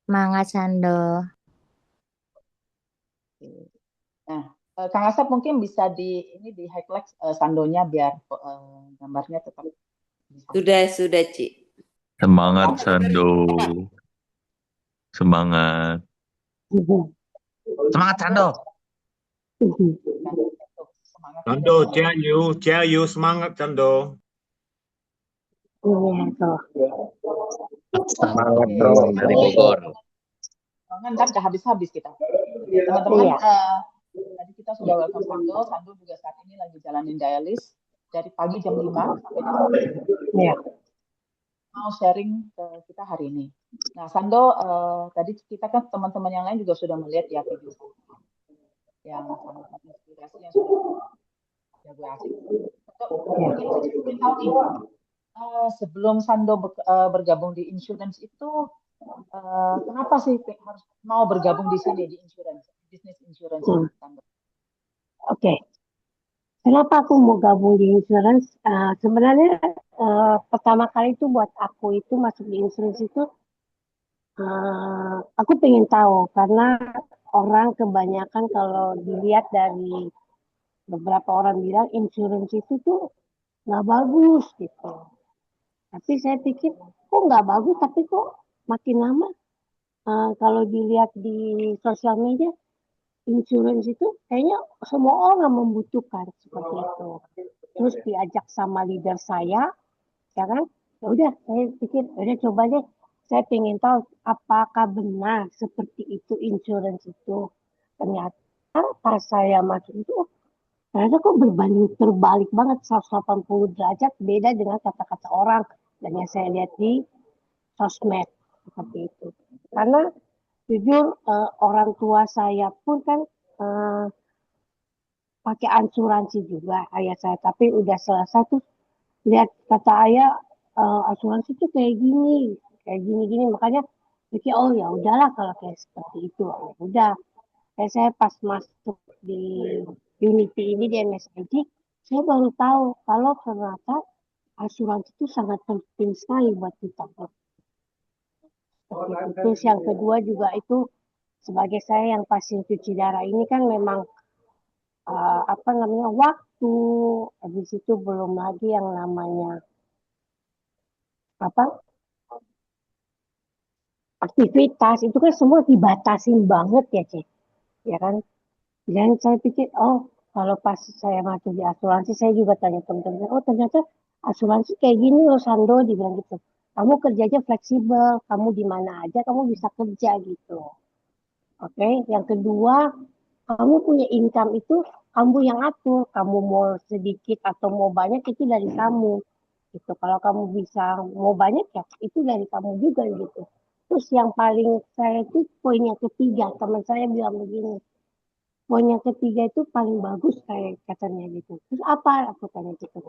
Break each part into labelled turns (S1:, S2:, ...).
S1: Mangga Sando.
S2: Nah, Kang Asep mungkin bisa di highlight sandonya biar gambarnya tetap bisa.
S3: Sudah, Ci.
S4: Semangat Sando. Semangat. Semangat Sando.
S2: Semangatnya
S5: Sando,
S2: dari
S5: chair you, semangat Sando.
S4: Semangat
S2: bro.
S4: dari Bogor.
S2: Kan gak habis-habis kita. Oke, teman-teman, tadi kita sudah welcome Sando. Sando juga saat ini lagi jalanin dialis dari pagi jam 5 sampai jam 10.
S6: Iya.
S2: Mau sharing ke kita hari ini. Nah, Sando, tadi kita kan teman-teman yang lain juga sudah melihat ya video yang sangat menginspirasi, yang sudah gue asik. Ingin tahu nih, sebelum Sando bergabung di insurance itu, kenapa sih harus mau bergabung di sini di insurance, bisnis insurance ini, Sando?
S6: Oke. Kenapa aku mau gabung di insurance? Sebenarnya pertama kali itu buat aku itu masuk di insurance itu aku pengen tahu karena orang kebanyakan kalau dilihat dari beberapa orang bilang insurance itu tuh nggak bagus gitu. Tapi saya pikir kok nggak bagus tapi kok makin lama kalau dilihat di sosial media insurance itu kayaknya semua orang membutuhkan seperti itu. Terus diajak sama leader saya, ya kan? Ya udah, saya pikir, ya udah coba deh. Saya pengen tahu apakah benar seperti itu insurance itu. Ternyata pas saya masuk itu, ternyata kok berbanding terbalik banget 180 derajat beda dengan kata-kata orang dan yang saya lihat di sosmed seperti itu. Karena jujur orang tua saya pun kan eh, pakai asuransi juga ayah saya, tapi udah selesai tuh lihat kata ayah asuransi tuh kayak gini makanya pikir oh ya udahlah kalau kayak seperti itu ya udah. Kayak saya pas masuk di Unity ini di MSIG, saya baru tahu kalau ternyata asuransi itu sangat penting sekali buat kita. Terus yang kedua juga itu sebagai saya yang pasien cuci darah ini kan memang apa namanya waktu habis itu belum lagi yang namanya apa aktivitas itu kan semua dibatasin banget ya Cek ya kan dan saya pikir oh kalau pas saya masuk di asuransi saya juga tanya teman-teman oh ternyata asuransi kayak gini loh Sando dibilang gitu kamu kerjanya fleksibel kamu di mana aja kamu bisa kerja gitu oke yang kedua kamu punya income itu kamu yang atur kamu mau sedikit atau mau banyak itu dari kamu gitu kalau kamu bisa mau banyak ya itu dari kamu juga gitu terus yang paling saya itu poin yang ketiga teman saya bilang begini poin yang ketiga itu paling bagus kayak katanya gitu terus apa aku tanya gitu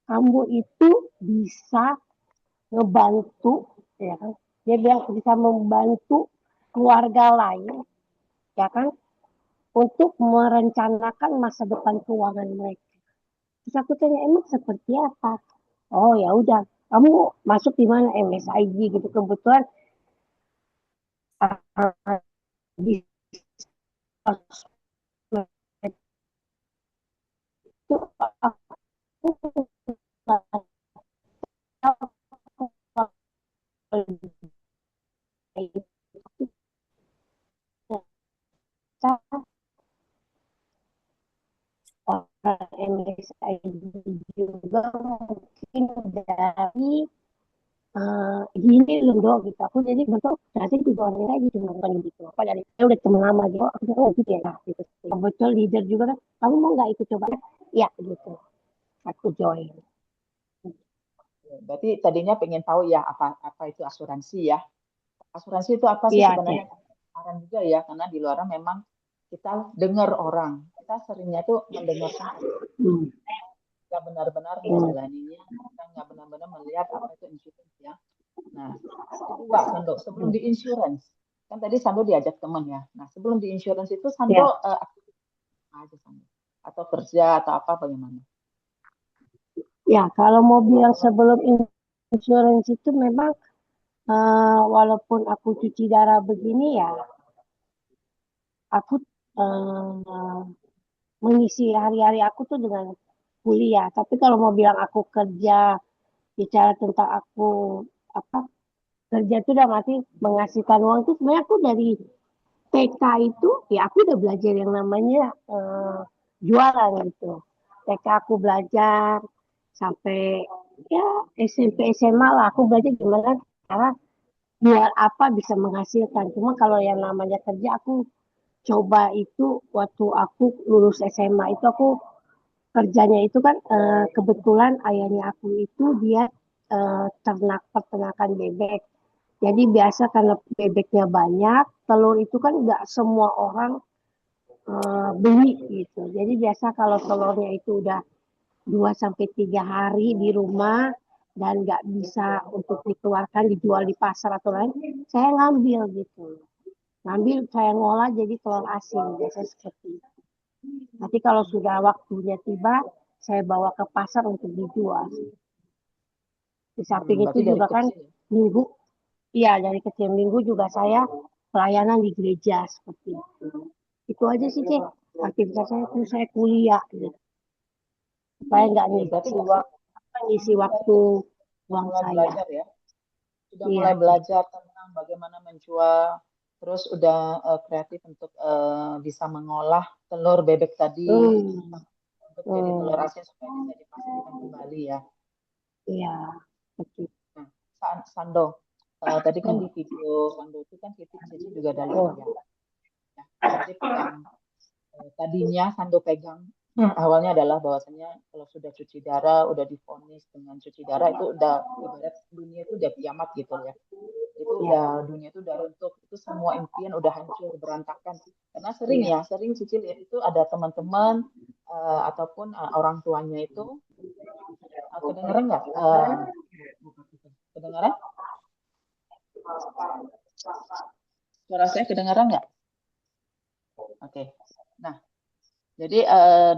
S6: kamu itu bisa ngebantu ya kan dia bilang bisa membantu keluarga lain ya kan untuk merencanakan masa depan keuangan mereka. Terus aku tanya, emang seperti apa? Oh ya udah, kamu masuk di mana MSIG gitu. Kebetulan di sosmed itu aku nggak tahu itu ternyata orang MSIG juga mungkin dari gini loh dok gitu aku jadi bentuk nanti juga orang lagi cuma bukan gitu apa dari saya udah temen lama gitu aku bilang, oh gitu ya nah, gitu betul leader juga kan kamu mau nggak ikut coba ya gitu aku join
S2: Berarti tadinya pengen tahu ya apa itu asuransi ya. Asuransi itu apa sih
S6: iya
S2: sebenarnya?
S6: cek
S2: Saran juga ya, karena di luar memang kita dengar orang. Kita seringnya tuh mendengarkan
S6: hmm.
S2: nggak benar-benar
S6: Hmm.
S2: menjalaninya, kita nggak benar-benar melihat apa itu insurance ya. Nah, kedua Sando, sebelum di insurance, kan tadi Sando diajak teman ya. Nah, sebelum di insurance itu Sando
S6: Ya,
S2: aktivitas apa aja Sando? Atau kerja atau apa bagaimana?
S6: ya kalau mau bilang sebelum insurance itu memang walaupun aku cuci darah begini ya, aku eh, mengisi hari-hari aku tuh dengan kuliah. Tapi kalau mau bilang aku kerja, bicara tentang aku apa kerja itu udah mati menghasilkan uang itu sebenarnya aku dari TK itu ya aku udah belajar yang namanya jualan gitu. TK aku belajar sampai ya SMP SMA lah aku belajar gimana cara jual apa bisa menghasilkan. Cuma kalau yang namanya kerja aku coba itu waktu aku lulus SMA itu aku kerjanya itu kan kebetulan ayahnya aku itu dia ternak peternakan bebek. Jadi biasa karena bebeknya banyak, telur itu kan nggak semua orang beli gitu. Jadi biasa kalau telurnya itu udah 2 sampai 3 hari di rumah dan nggak bisa untuk dikeluarkan dijual di pasar atau lain, saya ngambil gitu. Ngambil saya ngolah jadi telur asin biasa seperti itu. Nanti kalau sudah waktunya tiba, saya bawa ke pasar untuk dijual. Di samping itu
S2: Berarti dari
S6: juga kan
S2: kecil ya.
S6: minggu, iya dari kecil minggu juga saya pelayanan di gereja seperti itu. Itu aja sih Cek. Aktivitas saya itu saya kuliah gitu. Supaya nggak
S2: Oke, berarti
S6: ngisi waktu
S2: sudah
S6: uang
S2: mulai
S6: saya.
S2: belajar ya. Sudah
S6: Iya
S2: mulai
S6: Cek.
S2: belajar tentang bagaimana menjual, terus udah kreatif untuk bisa mengolah telur bebek tadi
S6: Hmm,
S2: untuk jadi telur
S6: hmm,
S2: asin supaya bisa dipasarkan kembali ya.
S6: iya. Betul.
S2: Nah, Sando, tadi kan
S6: Hmm,
S2: di video Sando itu kan Cici juga ada lihat
S6: hmm,
S2: ya. Ya, prinsip yang tadinya Sando pegang awalnya adalah bahwasanya kalau sudah cuci darah, udah divonis dengan cuci darah itu udah ibarat dunia itu udah kiamat gitu ya. Itu
S6: iya.
S2: udah dunia itu udah runtuh, itu semua impian udah hancur berantakan. Karena
S6: Iya.
S2: sering Cici lihat itu ada teman-teman ataupun orang tuanya itu kedengeran nggak? Kedengeran? Suara saya kedengeran nggak? Oke. Nah, jadi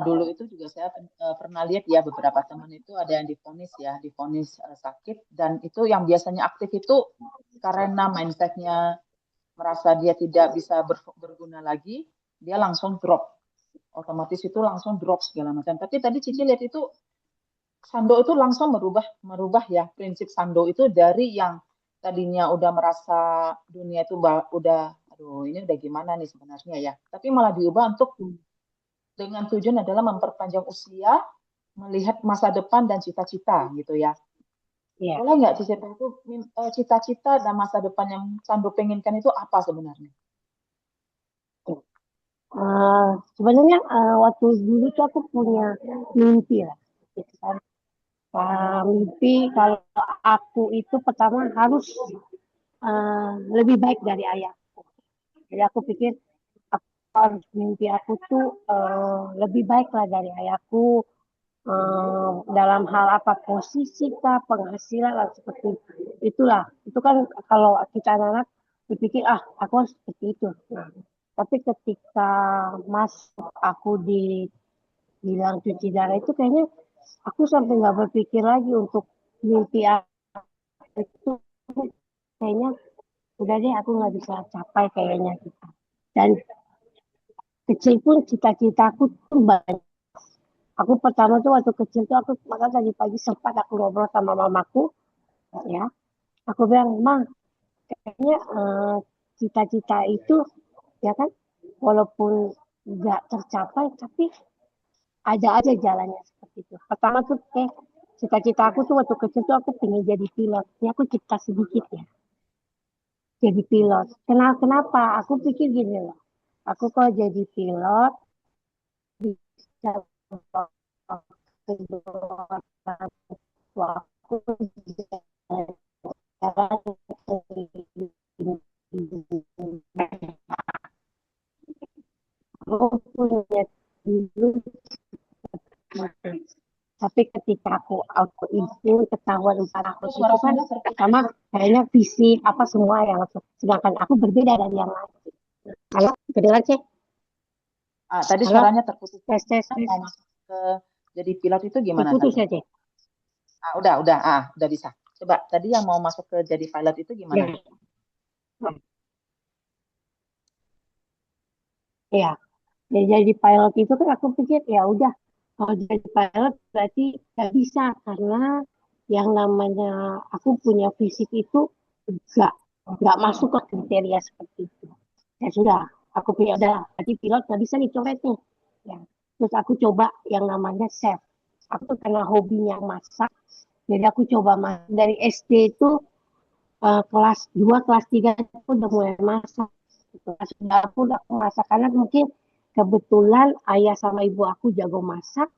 S2: dulu itu juga saya pernah lihat ya beberapa teman itu ada yang divonis ya, divonis sakit dan itu yang biasanya aktif itu karena mindsetnya merasa dia tidak bisa berguna lagi, dia langsung drop. Otomatis itu langsung drop segala macam. Tapi tadi Cici lihat itu Sando itu langsung merubah merubah ya prinsip Sando itu dari yang tadinya udah merasa dunia itu udah aduh ini udah gimana nih sebenarnya ya. Tapi malah diubah untuk
S6: Hmm,
S2: dengan tujuan adalah memperpanjang usia, melihat masa depan dan cita-cita gitu ya.
S6: iya.
S2: Boleh nggak diceritain itu cita-cita dan masa depan yang Sando penginkan itu apa sebenarnya?
S6: Sebenarnya waktu dulu tuh aku punya mimpi lah. Gitu kan. Mimpi kalau aku itu pertama harus lebih baik dari ayah. Jadi aku pikir aku harus mimpi aku tuh lebih baik lah dari ayahku dalam hal apa posisi kah penghasilan lah seperti itulah. Itu kan kalau kita anak-anak berpikir aku harus seperti itu. Nah, tapi ketika masuk aku dibilang cuci darah itu kayaknya aku sampai nggak berpikir lagi untuk mimpi aku itu kayaknya udah deh aku nggak bisa capai kayaknya gitu. Dan kecil pun cita-citaku tuh banyak. Aku pertama tuh waktu kecil tuh aku makan tadi pagi sempat aku ngobrol sama mamaku ya. Aku bilang, "Mang, kayaknya cita-cita itu ya kan walaupun nggak tercapai tapi ada aja jalannya seperti itu." Pertama tuh cita-cita aku tuh waktu kecil tuh aku pengen jadi pilot. Ini aku cerita sedikit ya. Jadi pilot. Kenapa? Aku pikir gini loh. Aku kalau jadi pilot bisa kedua orang tua aku aku punya dulu tapi ketika aku izin ketahuan 4 tahun
S2: Suara
S6: itu kan
S2: Sando terputus.
S6: sama kayaknya fisik apa semua yang sedangkan aku berbeda dari yang lain. Halo, kedengar cek?
S2: Tadi
S6: Halo,
S2: suaranya terputus.
S6: tes tes tes.
S2: Mau masuk ke jadi pilot itu gimana
S6: Terputus
S2: Sando?
S6: ya cek?
S2: Udah bisa. Coba tadi yang mau masuk ke jadi pilot itu gimana?
S6: Ya, ya jadi pilot itu kan aku pikir ya udah kalau jadi pilot berarti nggak bisa karena yang namanya aku punya fisik itu nggak nggak masuk ke kriteria seperti itu. Ya sudah, aku pikir udah berarti pilot nggak bisa nih coret nih. Ya, terus aku coba yang namanya chef. Aku tuh karena hobinya masak, jadi aku coba dari SD itu kelas 2 kelas 3 aku udah mulai masak. Gitu. Sudah aku udah masak karena mungkin kebetulan ayah sama ibu aku jago masak.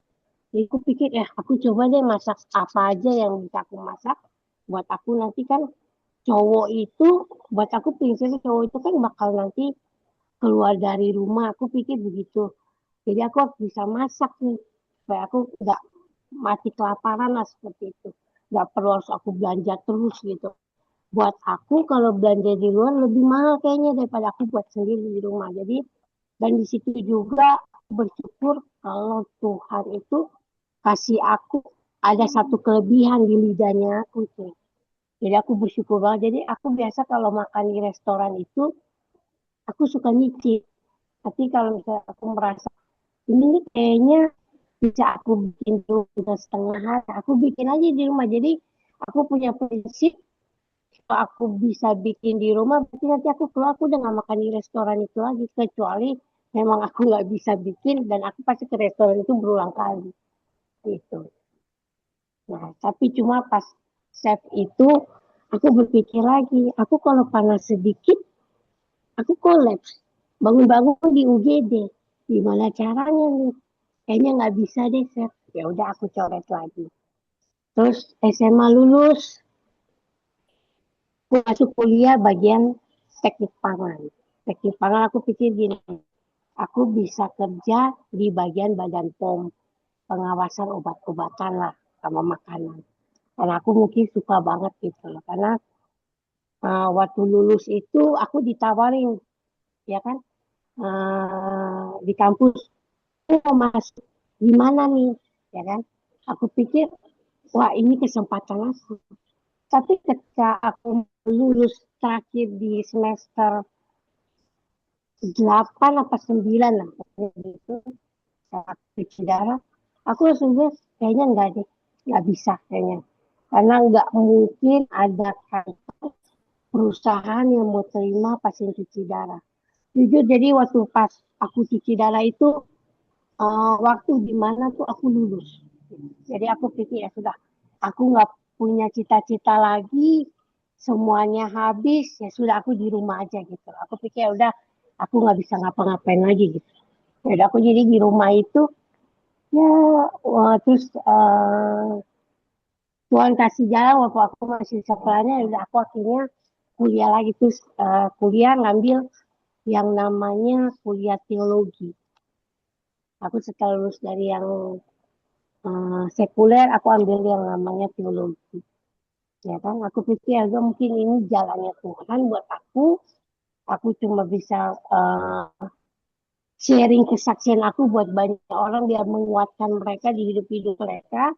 S6: Jadi aku pikir ya aku coba deh masak apa aja yang bisa aku masak. Buat aku nanti kan cowok itu, buat aku prinsipnya cowok itu kan bakal nanti keluar dari rumah. Aku pikir begitu. Jadi aku harus bisa masak nih. Supaya aku nggak mati kelaparan lah seperti itu. Nggak perlu harus aku belanja terus gitu. Buat aku kalau belanja di luar lebih mahal kayaknya daripada aku buat sendiri di rumah. Jadi dan di situ juga bersyukur kalau Tuhan itu kasih aku ada satu kelebihan di lidahnya aku tuh. Jadi aku bersyukur banget. Jadi aku biasa kalau makan di restoran itu aku suka nyicip. Tapi kalau misalnya aku merasa ini nih kayaknya bisa aku bikin dulu setengah hari, aku bikin aja di rumah. Jadi aku punya prinsip kalau aku bisa bikin di rumah, berarti nanti aku keluar aku udah nggak makan di restoran itu lagi kecuali memang aku nggak bisa bikin dan aku pasti ke restoran itu berulang kali gitu. Nah, tapi cuma pas chef itu aku berpikir lagi, aku kalau panas sedikit aku kolaps, bangun-bangun di UGD, gimana caranya nih? Kayaknya nggak bisa deh chef. Ya udah aku coret lagi. Terus SMA lulus, aku masuk kuliah bagian teknik pangan. Teknik pangan aku pikir gini, aku bisa kerja di bagian badan POM, pengawasan obat-obatan lah sama makanan. Karena aku mungkin suka banget gitu loh. Karena waktu lulus itu aku ditawarin, ya kan, di kampus, mau masuk gimana nih, ya kan? Aku pikir, wah ini kesempatan aku. Tapi ketika aku lulus terakhir di semester 8 apa 9 lah, gitu, saat cuci darah, aku langsung bilang, kayaknya enggak deh, nggak bisa kayaknya. Karena nggak mungkin ada kantor perusahaan yang mau terima pasien cuci darah. Jujur, jadi waktu pas aku cuci darah itu, waktu di mana tuh aku lulus. Jadi aku pikir ya sudah, aku nggak punya cita-cita lagi, semuanya habis, ya sudah aku di rumah aja gitu. Aku pikir ya udah, aku nggak bisa ngapa-ngapain lagi gitu. Ya udah aku jadi di rumah itu, ya wah, terus Tuhan kasih jalan waktu aku masih sekolahnya, ya udah aku akhirnya kuliah lagi terus kuliah ngambil yang namanya kuliah teologi. Aku setelah lulus dari yang sekuler, aku ambil yang namanya teologi. Ya kan, aku pikir ya mungkin ini jalannya Tuhan buat aku. Aku cuma bisa sharing kesaksian aku buat banyak orang biar menguatkan mereka di hidup-hidup mereka.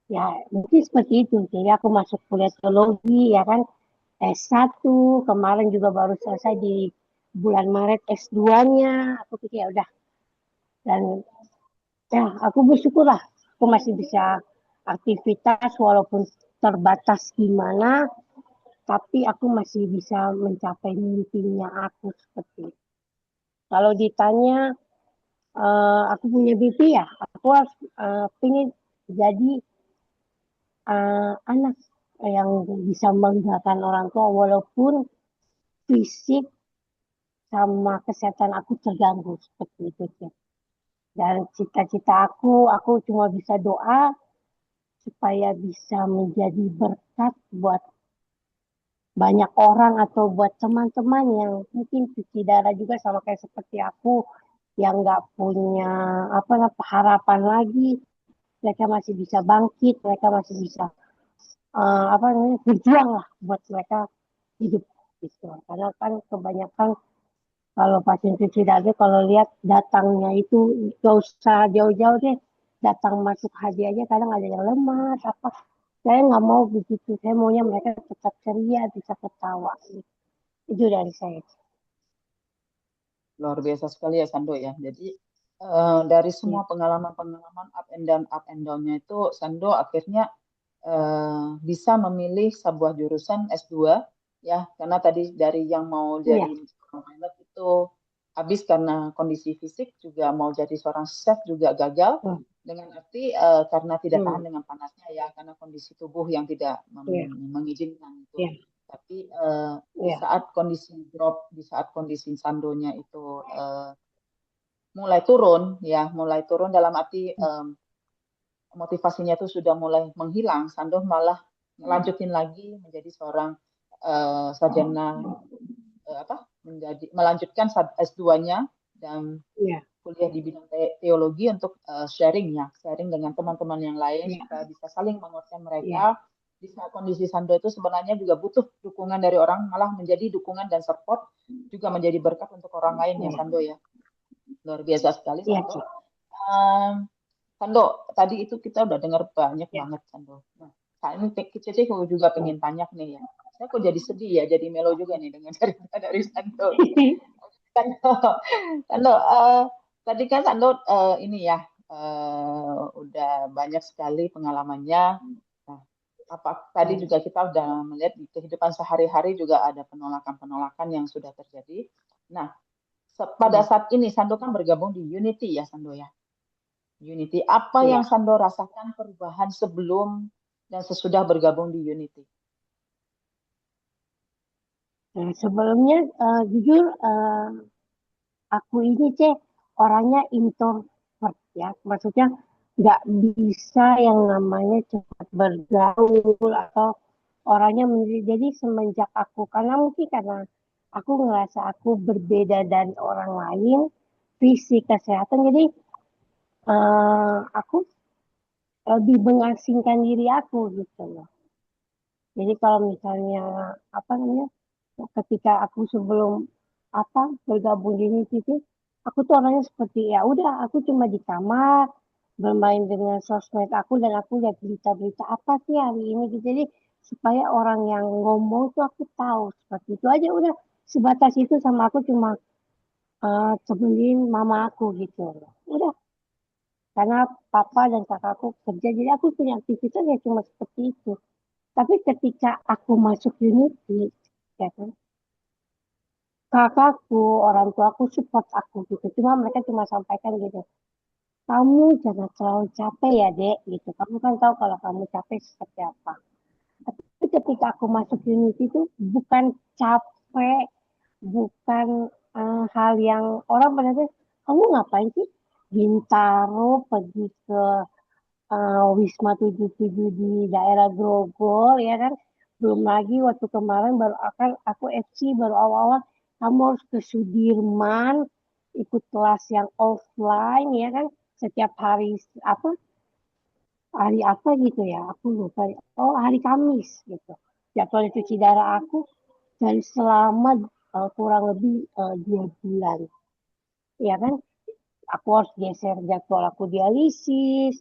S6: Ya mungkin seperti itu. Jadi aku masuk kuliah teologi ya kan. S1 kemarin juga baru selesai di bulan Maret S2-nya. Aku pikir ya udah. Dan ya aku bersyukur lah. Aku masih bisa aktivitas walaupun terbatas gimana. Tapi aku masih bisa mencapai mimpinya aku seperti itu. Kalau ditanya aku punya mimpi ya, aku harus pengen jadi anak yang bisa membanggakan orang tua walaupun fisik sama kesehatan aku terganggu seperti itu sih. Dan cita-cita aku cuma bisa doa supaya bisa menjadi berkat buat banyak orang atau buat teman-teman yang mungkin cuci darah juga sama kayak seperti aku yang nggak punya apa harapan lagi, mereka masih bisa bangkit, mereka masih bisa apa namanya berjuang lah buat mereka hidup gitu. Karena kan kebanyakan kalau pasien cuci darah kalau lihat datangnya itu gak usah jauh-jauh deh, datang masuk hadi aja kadang ada yang lemas apa. Saya nggak mau begitu. Saya maunya mereka tetap ceria, bisa ketawa. Gitu. Itu dari saya.
S2: Luar biasa sekali ya Sando ya. Jadi dari
S6: Ya,
S2: semua pengalaman-pengalaman up and down-nya itu Sando akhirnya bisa memilih sebuah jurusan S2 ya, karena tadi dari yang mau
S6: iya,
S2: jadi pilot itu habis karena kondisi fisik, juga mau jadi seorang chef juga gagal
S6: hmm,
S2: dengan arti karena tidak tahan
S6: hmm,
S2: dengan panasnya ya, karena kondisi tubuh yang tidak
S6: iya,
S2: mengizinkan itu.
S6: iya,
S2: Tapi
S6: iya,
S2: di saat kondisi Sandonya itu mulai turun dalam arti motivasinya itu sudah mulai menghilang, Sando malah melanjutin lagi menjadi seorang sarjana melanjutkan S2-nya dan
S6: iya,
S2: kuliah di bidang teologi untuk sharing dengan teman-teman yang lain
S6: iya,
S2: supaya bisa saling menguatkan
S6: iya,
S2: mereka. Di saat kondisi Sando itu sebenarnya juga butuh dukungan dari orang, malah menjadi dukungan dan support juga menjadi berkat untuk orang lain ya
S6: iya,
S2: Sando ya. Luar biasa sekali
S6: iya,
S2: Sando.
S6: Cik.
S2: Sando, tadi itu kita udah dengar banyak
S6: Iya.
S2: banget, Sando. Nah, saat ini Cece juga pengen tanya nih ya. Saya kok jadi sedih ya, jadi melo juga nih dengan cerita dari Sando. Sando, Sando, tadi kan Sando ini ya, udah banyak sekali pengalamannya. Nah, tadi juga kita udah melihat di kehidupan sehari-hari juga ada penolakan-penolakan yang sudah terjadi. Nah, pada
S6: Hmm,
S2: saat ini Sando kan bergabung di Unity ya, Sando ya. Unity. Apa
S6: iya.
S2: yang Sando rasakan perubahan sebelum dan sesudah bergabung di Unity?
S6: Nah, sebelumnya jujur aku ini orangnya introvert ya. Maksudnya nggak bisa yang namanya cepat bergaul atau orangnya jadi semenjak aku karena aku ngerasa aku berbeda dari orang lain fisik kesehatan jadi aku lebih mengasingkan diri aku gitu loh. Jadi kalau misalnya apa namanya ketika aku sebelum bergabung di situ aku tuh orangnya seperti ya udah aku cuma di kamar bermain dengan sosmed aku dan aku lihat berita-berita apa sih hari ini gitu. Jadi supaya orang yang ngomong tuh aku tahu seperti itu aja udah sebatas itu sama aku cuma temenin mama aku gitu udah karena papa dan kakakku kerja jadi aku punya aktivitas ya cuma seperti itu tapi ketika aku masuk Unity ya kan kakakku, orang tua aku support aku gitu. Cuma mereka cuma sampaikan gitu, kamu jangan terlalu capek ya dek gitu. Kamu kan tahu kalau kamu capek seperti apa. Tapi ketika aku masuk unit itu bukan capek, bukan hal yang orang pada bilang, kamu ngapain sih Bintaro pergi ke Wisma 77 di daerah Grogol ya kan. Belum lagi waktu kemarin baru akan aku FC baru awal-awal kamu harus ke Sudirman ikut kelas yang offline ya kan setiap hari apa gitu ya aku lupa oh hari Kamis gitu jadwal cuci darah aku dan selama kurang lebih 2 bulan ya kan aku harus geser jadwal aku dialisis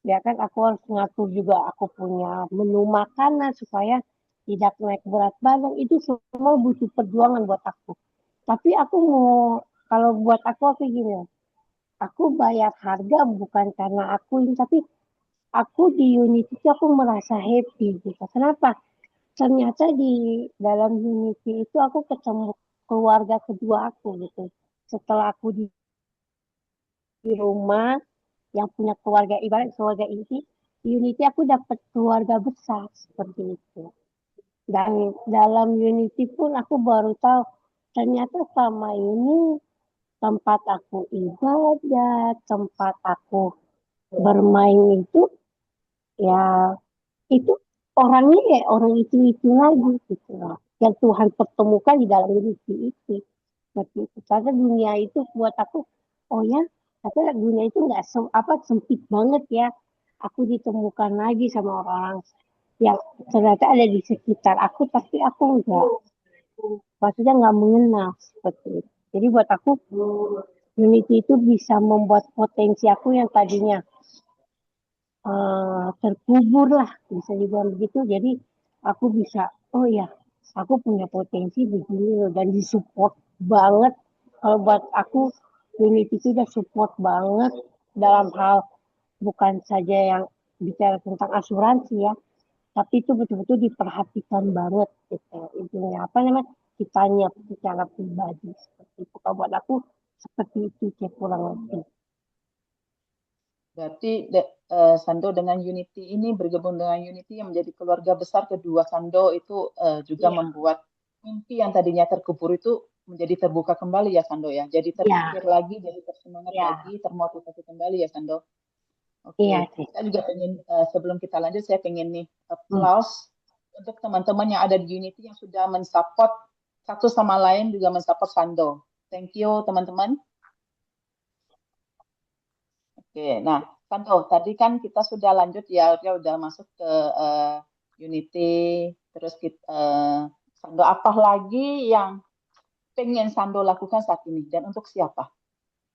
S6: ya kan aku harus ngatur juga aku punya menu makanan supaya tidak naik berat badan itu semua butuh perjuangan buat aku tapi aku mau kalau buat aku gini aku bayar harga bukan karena aku ini tapi aku di Unity itu aku merasa happy gitu kenapa ternyata di dalam Unity itu aku ketemu keluarga kedua aku gitu setelah aku di rumah yang punya keluarga ibarat keluarga inti di Unity aku dapat keluarga besar seperti itu dan dalam Unity pun aku baru tahu ternyata selama ini tempat aku ibadah tempat aku bermain itu ya itu orangnya ya orang itu lagi gitu loh yang Tuhan pertemukan di dalam Unity itu seperti itu karena dunia itu buat aku oh ya karena dunia itu nggak sempit banget ya aku ditemukan lagi sama orang-orang yang ternyata ada di sekitar aku tapi aku nggak maksudnya nggak mengenal seperti itu jadi buat aku Unity itu bisa membuat potensi aku yang tadinya terkubur lah, bisa dibilang begitu. Jadi aku bisa, oh ya, aku punya potensi begini loh, dan disupport banget. Kalau buat aku, Unity itu udah support banget dalam hal bukan saja yang bicara tentang asuransi ya, tapi itu betul-betul diperhatikan banget gitu. Intinya apa namanya? Kitanya secara pribadi seperti itu. Kalau buat aku seperti itu Cek, kurang lebih.
S2: Berarti Sando dengan Unity ini bergabung dengan Unity yang menjadi keluarga besar kedua Sando itu juga
S6: Iya,
S2: membuat mimpi yang tadinya terkubur itu menjadi terbuka kembali ya Sando ya. Jadi
S6: iya,
S2: terpikir lagi, jadi tersemangat
S6: iya,
S2: lagi, termotivasi kembali ya Sando.
S6: iya
S2: Oke,
S6: sih.
S2: saya juga pengen sebelum kita lanjut saya pengen nih
S6: Hmm.
S2: applause untuk teman-teman yang ada di Unity yang sudah mensupport satu sama lain juga mensupport Sando. Thank you teman-teman. Oke, nah Santo, tadi kan kita sudah lanjut ya, dia udah masuk ke Unity, terus kita, Sando apa lagi yang pengen Sando lakukan saat ini dan untuk siapa?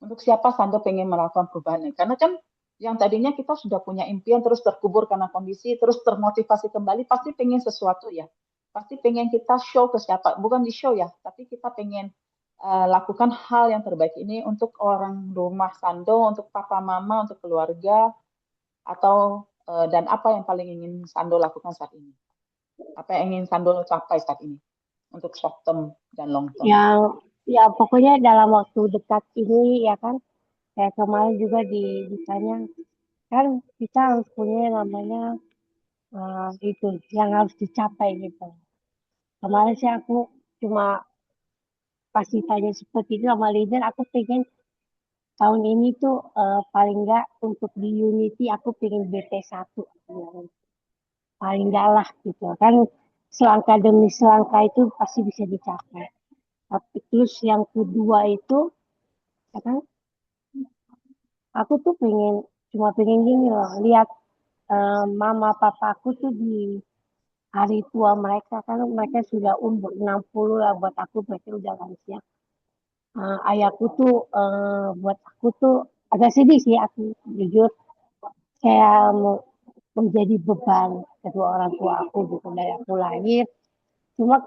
S2: Untuk siapa Sando pengen melakukan perubahan ini? Karena kan yang tadinya kita sudah punya impian terus terkubur karena kondisi, terus termotivasi kembali, pasti pengen sesuatu ya. Pasti pengen kita show ke siapa, bukan di show ya, tapi kita pengen lakukan hal yang terbaik ini untuk orang rumah Sando, untuk papa mama, untuk keluarga, atau dan apa yang paling ingin Sando lakukan saat ini? Apa yang ingin Sando capai saat ini untuk short term dan long term?
S6: Yang ya pokoknya dalam waktu dekat ini ya kan, kayak kemarin juga ditanya kan kita harus punya yang namanya itu yang harus dicapai gitu. Kemarin sih aku cuma pas ditanya seperti itu sama leader, aku pengen tahun ini tuh paling enggak untuk di Unity aku pengen BT1. Paling enggak lah gitu kan, selangkah demi selangkah itu pasti bisa dicapai. Tapi terus yang kedua itu ya kan, aku tuh cuma pengen gini loh, lihat mama papa aku tuh di hari tua mereka, kan mereka sudah umur 60 lah, buat aku mereka udah lansia. Ayahku tuh buat aku tuh agak sedih sih, aku jujur, saya mau menjadi beban kedua orang tua aku gitu dari aku lahir. Cuma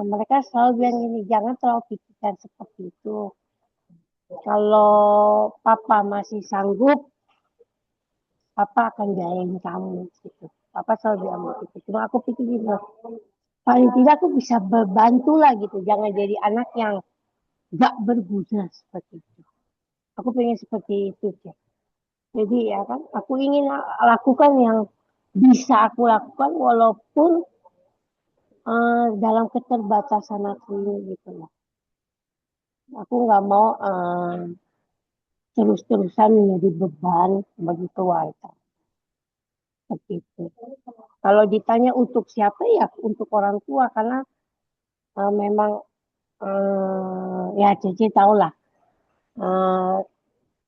S6: mereka selalu bilang gini, jangan terlalu pikirkan seperti itu. Kalau papa masih sanggup, papa akan jayain kamu gitu. Papa selalu bilang begitu. Cuma aku pikir gitu, paling tidak aku bisa berbantu lah gitu. Jangan jadi anak yang gak berguna seperti itu. Aku pengen seperti itu, Cek. Jadi ya kan, aku ingin lakukan yang bisa aku lakukan walaupun dalam keterbatasan aku ini gitu loh. Aku nggak mau terus-terusan menjadi beban bagi keluarga. Seperti itu. Kalau ditanya untuk siapa ya untuk orang tua, karena memang ya Cece tahu lah, eh,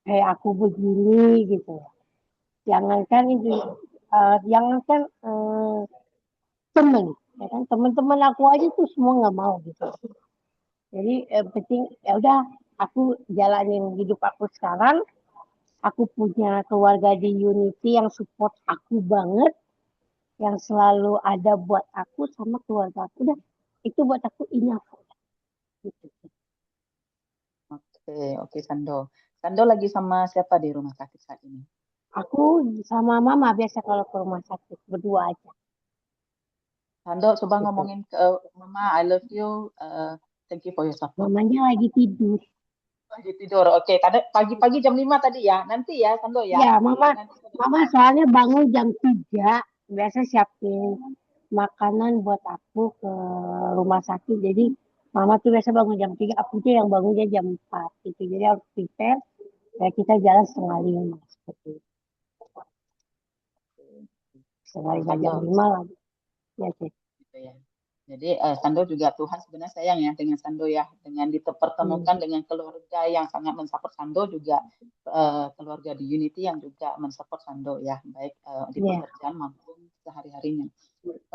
S6: kayak aku begini gitu. Jangankan itu, jangankan temen, ya kan teman-teman aku aja tuh semua nggak mau gitu. Jadi penting ya udah, aku jalanin hidup aku sekarang. Aku punya keluarga di Unity yang support aku banget, yang selalu ada buat aku sama keluarga aku. Udah, itu buat aku enough. Gitu.
S2: Oke, oke Sando. Sando lagi sama siapa di rumah sakit saat ini?
S6: Aku sama mama biasa kalau ke rumah sakit berdua aja.
S2: Sando coba
S6: Gitu.
S2: ngomongin ke Mama, I love you, thank you for your support.
S6: Mamanya lagi tidur.
S2: Lagi tidur. Oke, tadi pagi-pagi jam 5 tadi ya. Nanti ya Sando ya.
S6: Ya, mama,
S2: Nanti pada
S6: mama
S2: saat
S6: soalnya bangun jam 3. Biasa siapin makanan buat aku ke rumah sakit. Jadi mama tuh biasa bangun jam 3, aku tuh yang bangunnya jam 4 gitu. Jadi harus prepare, ya kita jalan setengah 5 seperti itu. Setengah
S2: nah,
S6: lima jam
S2: Sando.
S6: 5 lagi. Ya, sih.
S2: Gitu ya. Jadi Sando juga Tuhan sebenarnya sayang ya dengan Sando ya, dengan
S6: Hmm.
S2: dipertemukan dengan keluarga yang sangat mensupport Sando juga keluarga di Unity yang juga mensupport Sando ya, baik di
S6: Ya,
S2: pekerjaan maupun sehari-harinya.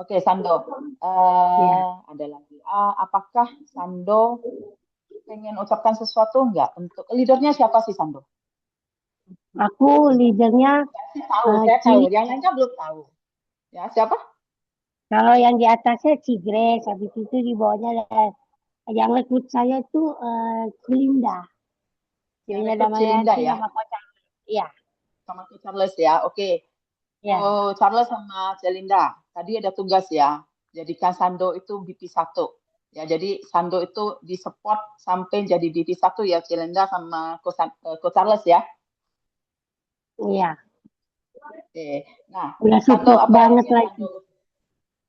S2: Oke Sando,
S6: ya.
S2: ada lagi. Apakah Sando pengen ucapkan sesuatu enggak untuk leadernya siapa sih Sando?
S6: Aku leadernya
S2: Saya tahu, saya tahu. Yang lainnya belum tahu. Ya, siapa?
S6: kalau yang di atasnya Cigres, habis itu di bawahnya ada yang rekrut saya itu Cilinda.
S2: Yang
S6: Cilinda
S2: rekrut Cilinda
S6: Damayanti
S2: ya,
S6: sama Kocak. Iya,
S2: sama Ko Charles ya. Oke.
S6: iya,
S2: Oh, Charles sama Celinda. Tadi ada tugas ya. Jadikan Sando itu BP1. Ya, jadi Sando itu di-support sampai jadi BP1 ya, Celinda sama Ko Charles ya.
S6: iya.
S2: Oke. Nah,
S6: Udah
S2: Sando
S6: support
S2: apa yang
S6: banget
S2: ingin
S6: lagi.
S2: Sando?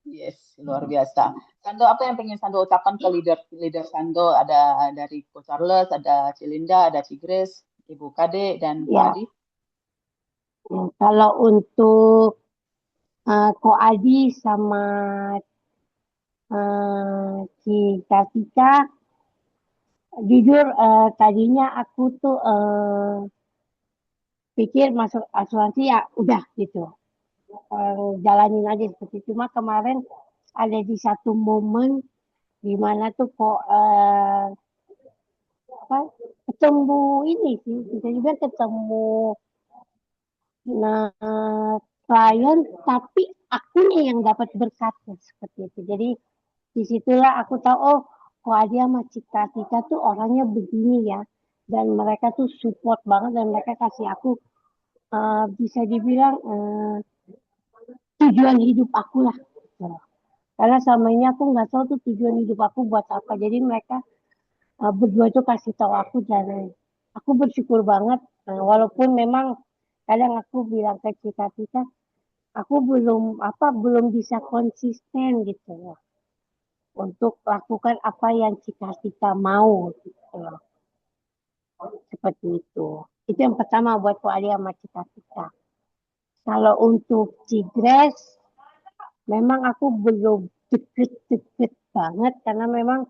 S2: Yes, luar biasa. Sando apa yang pengen Sando ucapkan ke leader Sando? Ada dari Ko Charles, ada Celinda, ada Cigres, Ibu Kade, dan Pak
S6: Ya,
S2: Adi.
S6: kalau untuk Ko Adi sama si Katika, jujur tadinya aku tuh pikir masuk asuransi ya udah gitu. Jalanin aja seperti itu. Cuma kemarin ada di satu momen di mana tuh kok apa, ketemu ini sih, bisa juga ketemu klien, tapi akunya yang dapat berkatnya seperti itu. Jadi disitulah aku tahu, oh kok dia sama Cita tuh orangnya begini ya. Dan mereka tuh support banget dan mereka kasih aku bisa dibilang tujuan hidup aku lah. Gitu. Karena selama ini aku nggak tahu tuh tujuan hidup aku buat apa. Jadi mereka berdua tuh kasih tahu aku dan aku bersyukur banget. Walaupun memang kadang aku bilang ke Cita, aku belum bisa konsisten gitu loh untuk lakukan apa yang Cita mau gitu loh. Seperti itu. Itu yang pertama buat Ko Ali sama Cita. Kalau untuk Cigres, memang aku belum deket-deket banget karena memang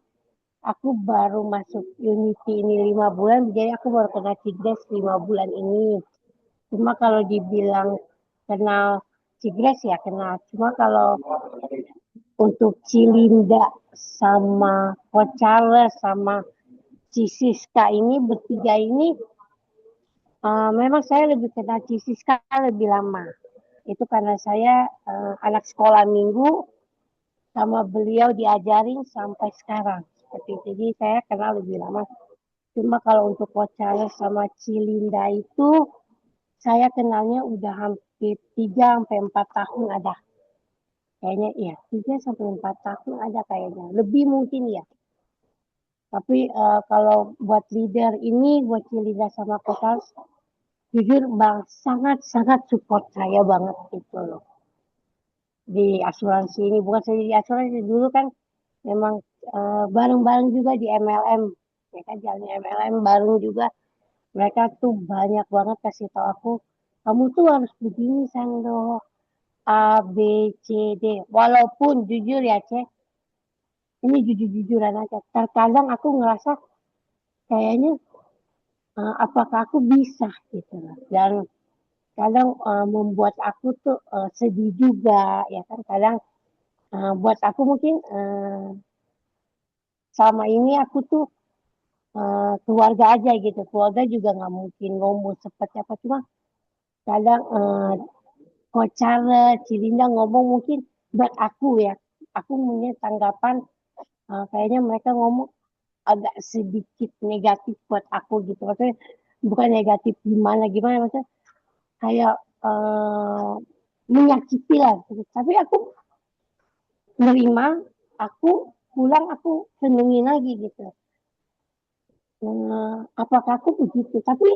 S6: aku baru masuk Unity ini 5 bulan, jadi aku baru kenal Cigres 5 bulan ini. Cuma kalau dibilang kenal Cigres ya kenal. Cuma kalau untuk Cilinda sama Kocales sama Cisiska ini bertiga ini memang saya lebih kenal Cisiska lebih lama. Itu karena saya anak sekolah minggu sama beliau diajarin sampai sekarang. Seperti itu. Jadi saya kenal lebih lama. Cuma kalau untuk Kocales sama Cilinda itu saya kenalnya udah hampir 3 sampai 4 tahun ada. Kayaknya iya, 3 sampai 4 tahun ada kayaknya. Lebih mungkin ya. Tapi kalau buat leader ini, buat Cilinda sama Kocales, jujur Bang sangat-sangat support saya banget gitu loh. Di asuransi ini, bukan saja di asuransi, dulu kan memang bareng-bareng juga di MLM. Ya kan, jalan MLM bareng juga. Mereka tuh banyak banget kasih tahu aku, kamu tuh harus begini Sando, A, B, C, D. Walaupun jujur ya Cek, ini jujur-jujuran aja. Terkadang aku ngerasa kayaknya apakah aku bisa gitu. Dan kadang membuat aku tuh sedih juga ya kan. Kadang buat aku mungkin selama ini aku tuh keluarga aja gitu. Keluarga juga nggak mungkin ngomong seperti apa. Cuma kadang Coach Charles, Cilinda ngomong mungkin buat aku ya. Aku punya tanggapan kayaknya mereka ngomong agak sedikit negatif buat aku gitu. Maksudnya bukan negatif gimana maksudnya kayak menyakiti lah. Gitu. Tapi aku nerima, aku pulang aku senengin lagi gitu. Apakah aku begitu? Tapi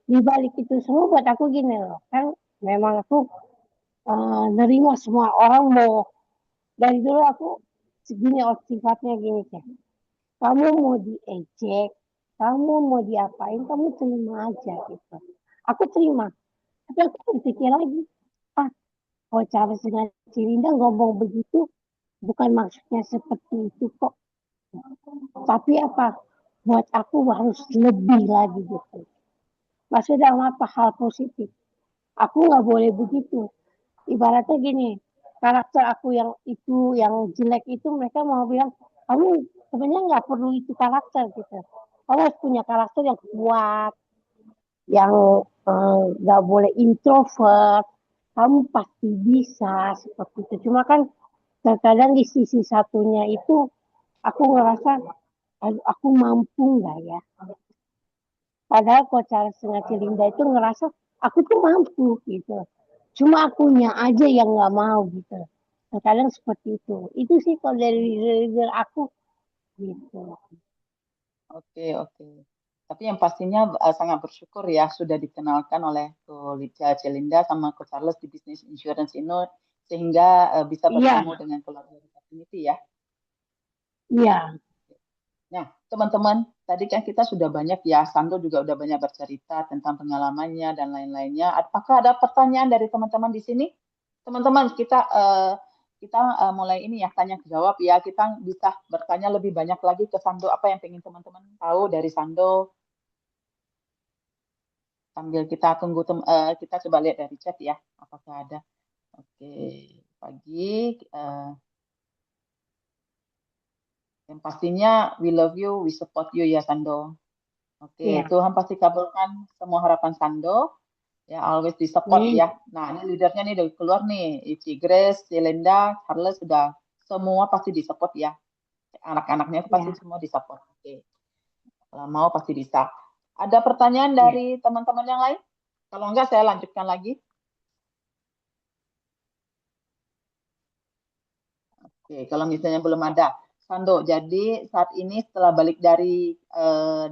S6: di balik itu semua buat aku gini loh. Kan memang aku nerima semua orang mau dari dulu aku segini sifatnya gini kan. Kamu mau diejek, kamu mau diapain, kamu terima aja gitu. Aku terima. Tapi aku berpikir lagi, ah, kalau cara dengan Cilinda ngomong begitu, bukan maksudnya seperti itu kok. Tapi apa? Buat aku harus lebih lagi gitu. Maksudnya apa hal positif? Aku nggak boleh begitu. Ibaratnya gini, karakter aku yang itu, yang jelek itu mereka mau bilang, kamu sebenarnya nggak perlu itu karakter gitu. Kamu harus punya karakter yang kuat, yang nggak boleh introvert, kamu pasti bisa seperti itu. Cuma kan terkadang di sisi satunya itu aku ngerasa, "Aduh, aku mampu nggak ya?" Padahal Coach Charles dengan Cilinda itu ngerasa aku tuh mampu gitu. Cuma akunya aja yang nggak mau gitu. Terkadang seperti itu. Itu sih kalau dari leader aku gitu.
S2: Oke, oke. Tapi yang pastinya sangat bersyukur ya sudah dikenalkan oleh Lica Celinda sama Coach Charles di Business Insurance Indo sehingga bisa
S6: Iya,
S2: bertemu dengan keluarga di community ya.
S6: iya,
S2: Nah, teman-teman, tadi kan kita sudah banyak ya, Sando juga udah banyak bercerita tentang pengalamannya dan lain-lainnya. Apakah ada pertanyaan dari teman-teman di sini? Teman-teman, kita mulai ini ya tanya jawab ya. Kita bisa bertanya lebih banyak lagi ke Sando. Apa yang pengen teman-teman tahu dari Sando? Sambil kita tunggu, kita coba lihat dari chat ya, apakah ada. Oke, pagi. Yang pastinya, we love you, we support you ya Sando. Oke,
S6: iya.
S2: Tuhan pasti kabulkan semua harapan Sando. Ya, always di support
S6: Nih,
S2: ya. Nah, ini leadernya nih udah keluar nih. Ici Grace, Yelenda, Charles sudah semua pasti di support ya. Anak-anaknya pasti
S6: ya.
S2: semua di support. Oke, kalau mau pasti bisa. Ada pertanyaan
S6: Iya.
S2: dari teman-teman yang lain? Kalau enggak, saya lanjutkan lagi. Oke, kalau misalnya belum ada. Sando, jadi saat ini setelah balik dari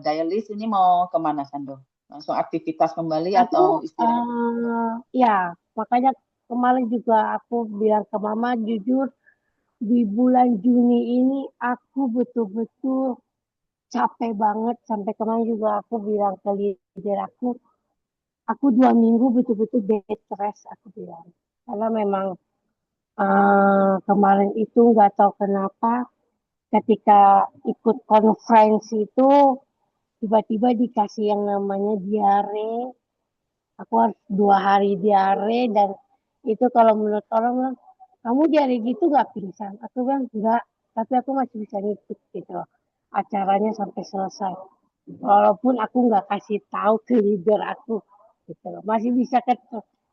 S2: dialis ini mau kemana Sando? Langsung aktivitas kembali
S6: Aku,
S2: atau istirahat?
S6: ya, makanya kemarin juga aku bilang ke Mama, jujur, di bulan Juni ini aku betul-betul capek banget. Sampai kemarin juga aku bilang ke leader aku 2 minggu betul-betul bed rest, aku bilang. Karena memang kemarin itu nggak tahu kenapa, ketika ikut konferensi itu, tiba-tiba dikasih yang namanya diare. Aku harus 2 hari diare, dan itu kalau menurut orang bilang, kamu diare gitu nggak pingsan? Aku bilang enggak, tapi aku masih bisa ngikut gitu loh, acaranya sampai selesai. Walaupun aku nggak kasih tahu ke leader aku gitu loh. Masih bisa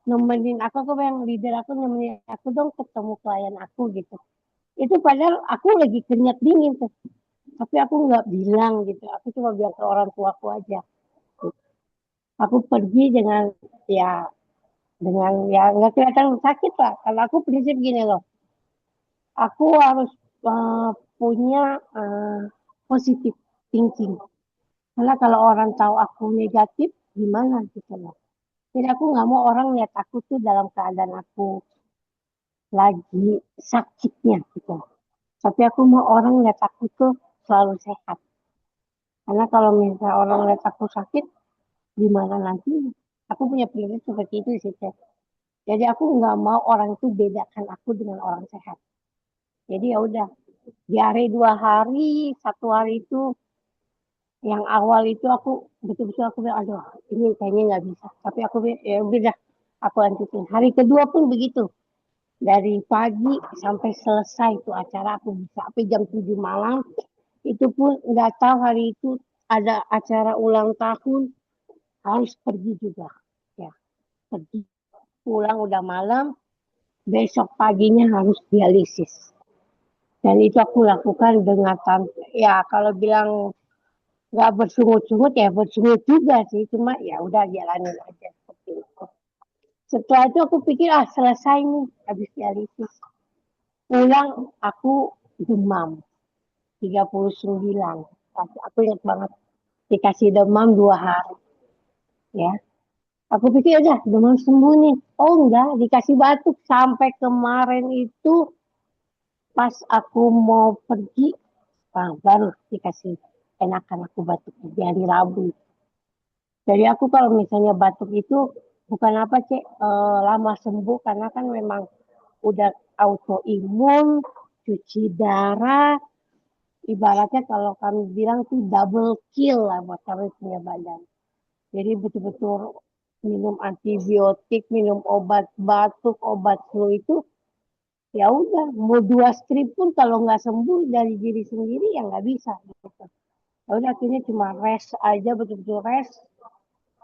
S6: nemenin aku bilang, leader aku nemenin aku dong ketemu klien aku gitu. Itu padahal aku lagi keringat dingin tuh. Tapi aku nggak bilang gitu. Aku cuma bilang ke orang tuaku aja. Aku pergi dengan ya nggak kelihatan sakit lah. Kalau aku prinsip gini loh, aku harus punya positive thinking. Karena kalau orang tahu aku negatif, gimana gitu loh. Jadi aku nggak mau orang lihat aku tuh dalam keadaan aku lagi sakitnya gitu. Tapi aku mau orang lihat aku tuh selalu sehat. Karena kalau misalnya orang lihat aku sakit, gimana nanti? Aku punya prinsip seperti itu sih, Teh. Jadi aku nggak mau orang itu bedakan aku dengan orang sehat. Jadi ya udah, diare 2 hari, 1 hari itu yang awal itu aku betul-betul aku bilang, aduh ini kayaknya nggak bisa. Tapi aku ya udah, aku lanjutin. Hari kedua pun begitu. Dari pagi sampai selesai itu acara aku bisa sampai jam 7 malam. Itu pun nggak tahu hari itu ada acara ulang tahun, harus pergi juga. Ya, pergi, pulang udah malam, besok paginya harus dialisis. Dan itu aku lakukan dengan ya kalau bilang nggak bersungut-sungut ya bersungut juga sih, cuma ya udah jalanin aja seperti itu. Setelah itu aku pikir selesai nih habis dialisis. Pulang aku demam 39. Aku ingat banget dikasih demam 2 hari ya. Aku pikir aja demam sembuh nih. Oh enggak, dikasih batuk sampai kemarin itu pas aku mau pergi, baru dikasih enakan aku batuk di hari Rabu. Jadi aku kalau misalnya batuk itu bukan apa cek, lama sembuh, karena kan memang udah autoimun, cuci darah, ibaratnya kalau kami bilang tuh double kill lah buat kami punya badan. Jadi betul-betul minum antibiotik, minum obat batuk, obat flu itu ya udah, mau 2 strip pun kalau nggak sembuh dari diri sendiri ya nggak bisa gitu. Ya udah, akhirnya cuma rest aja, betul-betul rest.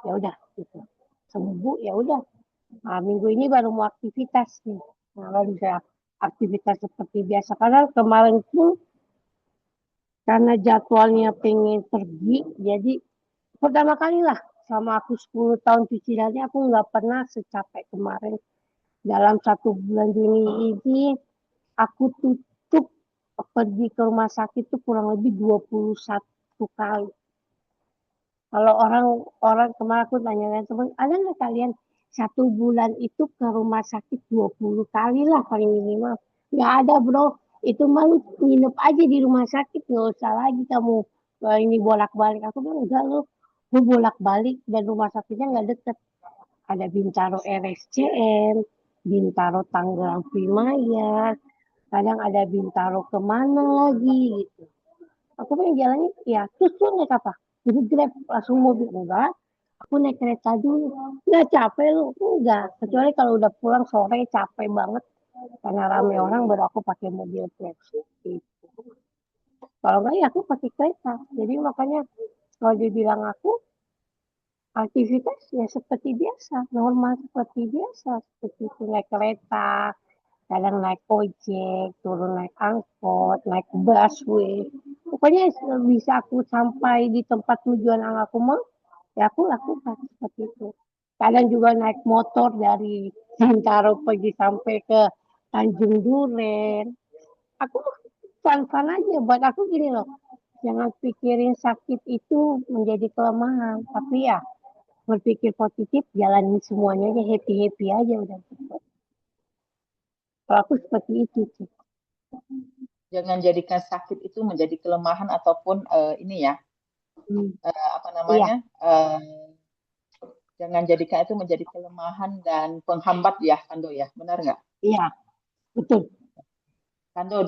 S6: ya udah gitu. Sembuh ya udah. Nah, minggu ini baru mau aktivitas nih. Nah, baru bisa aktivitas seperti biasa. Karena kemarin pun karena jadwalnya pengen pergi, jadi pertama kali lah sama aku 10 tahun cicilannya aku nggak pernah secapek kemarin. Dalam 1 bulan Juni ini aku tutup pergi ke rumah sakit itu kurang lebih 21 kali. Kalau orang kemarin aku tanya teman, ada nggak kalian 1 bulan itu ke rumah sakit 20 kali lah paling minimal? Nggak ada bro, itu malu nginep aja di rumah sakit, nggak usah lagi kamu ini bolak-balik. Aku bilang enggak loh, gue bolak-balik dan rumah sakitnya nggak deket. Ada Bintaro RSCM, Bintaro Tangerang Primaya, kadang ada Bintaro kemana lagi gitu. Aku pengen jalannya ya terus lu naik apa? Jadi Grab langsung mobil enggak, aku naik kereta dulu. Nggak capek lu enggak, kecuali kalau udah pulang sore capek banget karena rame orang baru aku pakai mobil Grab gitu. Kalau enggak ya aku pakai kereta. Jadi makanya kalau dibilang aku aktivitas ya seperti biasa, normal seperti biasa, seperti itu naik kereta, kadang naik ojek, turun naik angkot, naik busway. Pokoknya bisa aku sampai di tempat tujuan yang aku mau, ya aku lakukan seperti itu. Kadang juga naik motor dari Santaro pergi sampai ke Tanjung Duren. Aku fun-fun aja. Buat aku gini loh, jangan pikirin sakit itu menjadi kelemahan. Tapi ya berpikir positif, jalanin semuanya aja, happy-happy aja udah. Kalau aku seperti itu sih.
S2: Jangan jadikan sakit itu menjadi kelemahan ataupun ini ya, apa
S6: Iya,
S2: namanya? Jangan jadikan itu menjadi kelemahan dan penghambat ya, Kando ya. Benar nggak?
S6: iya, betul.
S2: Sando,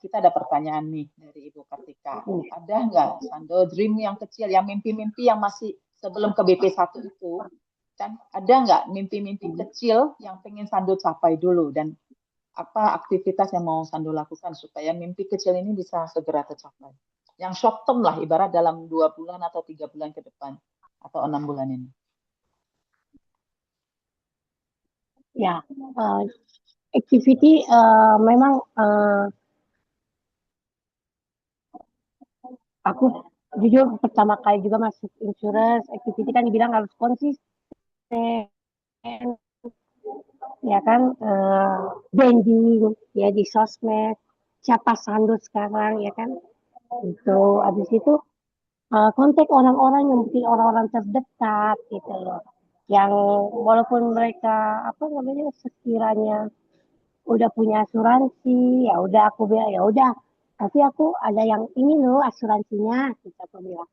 S2: kita ada pertanyaan nih dari Ibu Kartika. Ada nggak, Sando, dream yang kecil, yang mimpi-mimpi yang masih sebelum ke BP1 itu, kan ada nggak mimpi-mimpi kecil yang pengen Sando capai dulu dan apa aktivitas yang mau Sando lakukan supaya mimpi kecil ini bisa segera tercapai? Yang short term lah, ibarat dalam 2 bulan atau 3 bulan ke depan atau 6 bulan ini.
S6: Ya, activity memang aku jujur pertama kali juga masuk insurance activity kan dibilang harus konsisten ya kan branding ya di sosmed siapa Sando sekarang ya kan itu habis itu kontak orang-orang yang mungkin orang-orang terdekat gitu loh yang walaupun mereka apa namanya sekiranya udah punya asuransi ya udah aku bilang ya udah tapi aku ada yang ini loh asuransinya kita aku bilang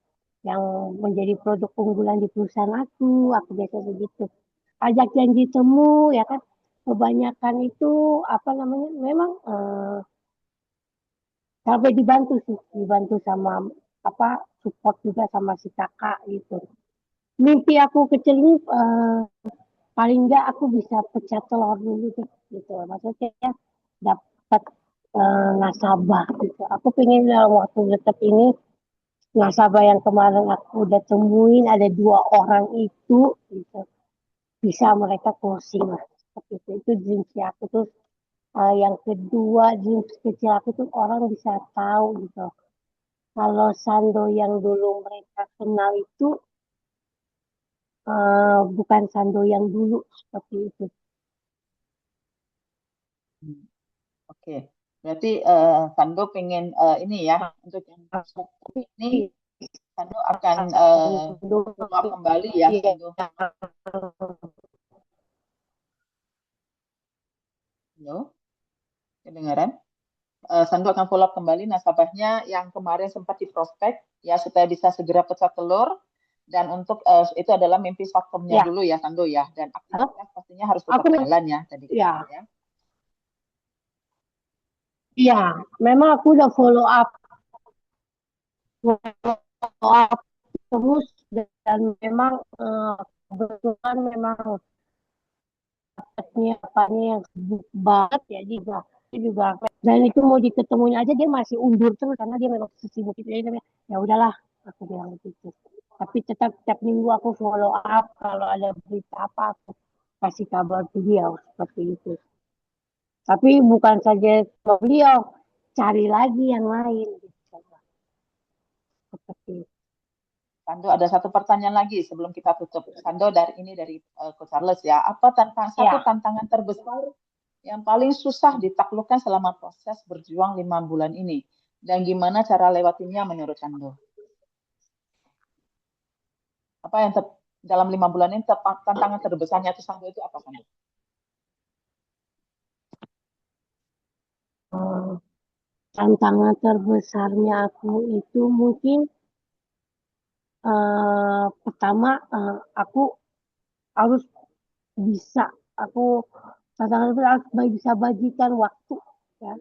S6: yang menjadi produk unggulan di perusahaan aku biasa begitu ajak janji temu ya kan kebanyakan itu apa namanya memang sampai dibantu sih dibantu sama apa support juga sama si kakak gitu mimpi aku kecil ini paling enggak aku bisa pecah telur dulu deh gitu maksudnya ya, dapat nasabah gitu aku pengen dalam waktu dekat ini nasabah yang kemarin aku udah temuin ada 2 orang itu gitu bisa mereka closing lah seperti itu dreams aku tuh yang kedua dreams kecil aku tuh orang bisa tahu gitu kalau Sando yang dulu mereka kenal itu bukan Sando yang dulu seperti itu.
S2: Oke, berarti Sando pengen ini ya untuk yang ini Sando akan follow up kembali ya Sando. Halo, kedengaran? Sando akan follow up kembali nasabahnya yang kemarin sempat diprospek ya supaya bisa segera pecah telur dan untuk itu adalah mimpi short term-nya
S6: Ya,
S2: dulu ya Sando ya dan aktivitas pastinya harus tetap
S6: aku
S2: jalan ya tadi
S6: ya,
S2: ya.
S6: iya, memang aku udah follow up terus dan memang kebetulan memang apanya yang sibuk banget ya juga dan itu mau diketemuin aja dia masih undur terus karena dia memang sesibuk itu jadi ya udahlah aku bilang begitu Tapi tetap tiap minggu aku follow up kalau ada berita apa aku kasih kabar ke beliau seperti itu. Tapi bukan saja ke beliau, cari lagi yang lain. Gitu. Seperti itu.
S2: Sando, ada satu pertanyaan lagi sebelum kita tutup. Sando, dari Coach Charles ya. Apa satu
S6: Ya,
S2: tantangan terbesar yang paling susah ditaklukkan selama proses berjuang 5 bulan ini? Dan gimana cara lewatinya menurut Sando? Apa yang dalam 5 bulan ini tantangan terbesarnya itu Sando itu apa, Sando?
S6: eh, tantangan terbesarnya aku itu mungkin pertama aku harus bisa aku tantangan itu harus bisa bagikan waktu ya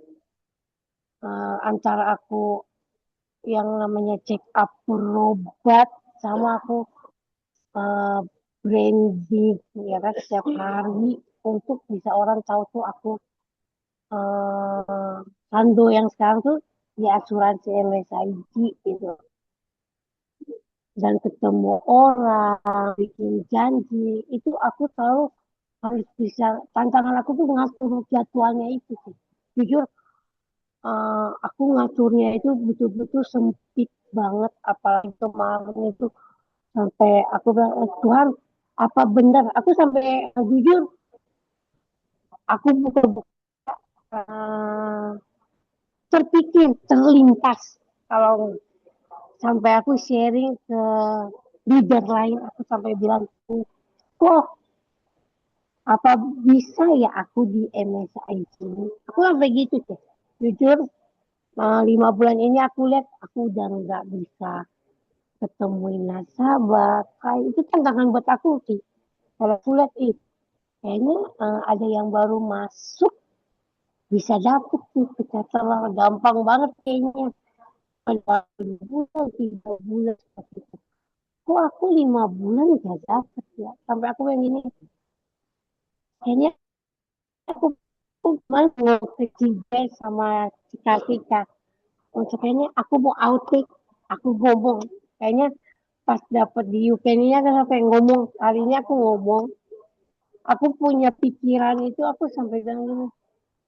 S6: antara aku yang namanya check up berobat sama aku eh, branding ya kan setiap hari untuk bisa orang tahu tuh aku eh, Sando yang sekarang tuh di asuransi MSIG gitu dan ketemu orang bikin janji itu aku selalu harus bisa tantangan aku tuh ngatur jadwalnya itu sih jujur aku ngaturnya itu betul-betul sempit banget apalagi kemarin itu sampai aku bilang Tuhan apa benar aku sampai jujur aku buka-buka uh, terpikir terlintas kalau sampai aku sharing ke leader lain aku sampai bilang kok apa bisa ya aku di MSI ini aku sampai gitu sih jujur 5 bulan ini aku lihat aku udah nggak bisa ketemuin nasabah kayak itu tantangan buat aku sih kalau aku lihat kayaknya ada yang baru masuk bisa dapet nih pecah telur gampang banget kayaknya ada 2 bulan 3 bulan seperti itu kok aku 5 bulan gak dapet ya sampai aku yang ini kayaknya aku kemarin mau ke Ciber sama Cika untuk kayaknya aku mau outing aku ngomong kayaknya pas dapet di UK-nya kan sampai ngomong hari ini aku ngomong aku punya pikiran itu aku sampai bilang gini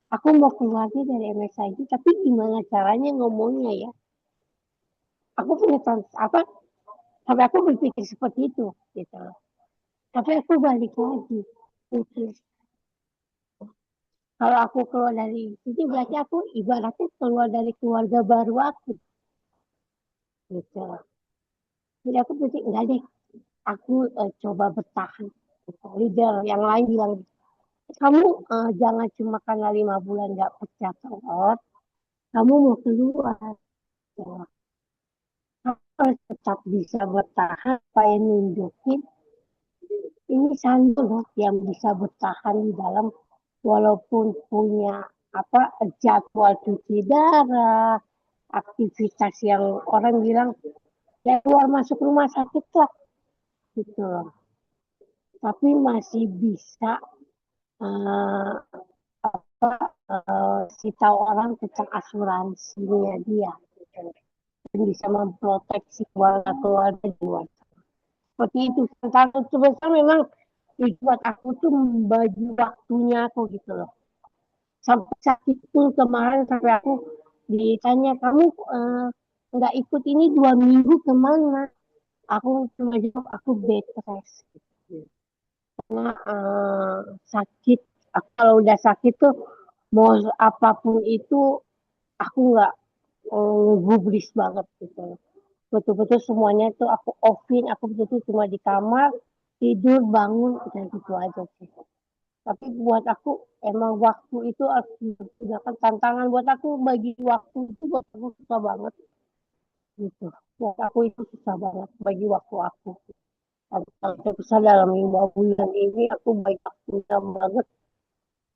S6: aku mau keluar dari MSIG tapi gimana caranya ngomongnya ya aku punya apa sampai aku berpikir seperti itu gitu tapi aku balik lagi pikir kalau aku keluar dari sini berarti aku ibaratnya keluar dari keluarga baru aku gitu jadi aku pikir enggak deh aku coba bertahan leader yang lain bilang kamu jangan cuma karena 5 bulan nggak pecah telur kamu mau keluar harus tetap bisa bertahan supaya nunjukin ini Sando loh yang bisa bertahan di dalam walaupun punya apa jadwal cuci darah, aktivitas yang orang bilang ya keluar masuk rumah sakit lah gitu loh. Tapi masih bisa uh, apa si tahu orang tentang asuransinya dia gitu. Dan bisa memproteksi keluarga-keluarga di luar. Seperti itu. Tantangan terbesar memang buat aku tuh membagi waktunya aku gitu loh. Sampai saat itu kemarin sampai aku ditanya kamu nggak ikut ini 2 minggu kemana? Aku cuma jawab aku bed rest. Gitu. Karena sakit. Aku kalau udah sakit tuh mau apapun itu aku nggak gubris banget gitu. Betul-betul semuanya itu aku offin, aku betul-betul cuma di kamar, tidur, bangun, udah gitu aja sih. Tapi buat aku emang waktu itu harus digunakan tantangan buat aku bagi waktu itu buat aku susah banget gitu. Buat aku itu susah banget bagi waktu aku. Kalau bisa dalam 5 bulan ini aku bagi waktunya banget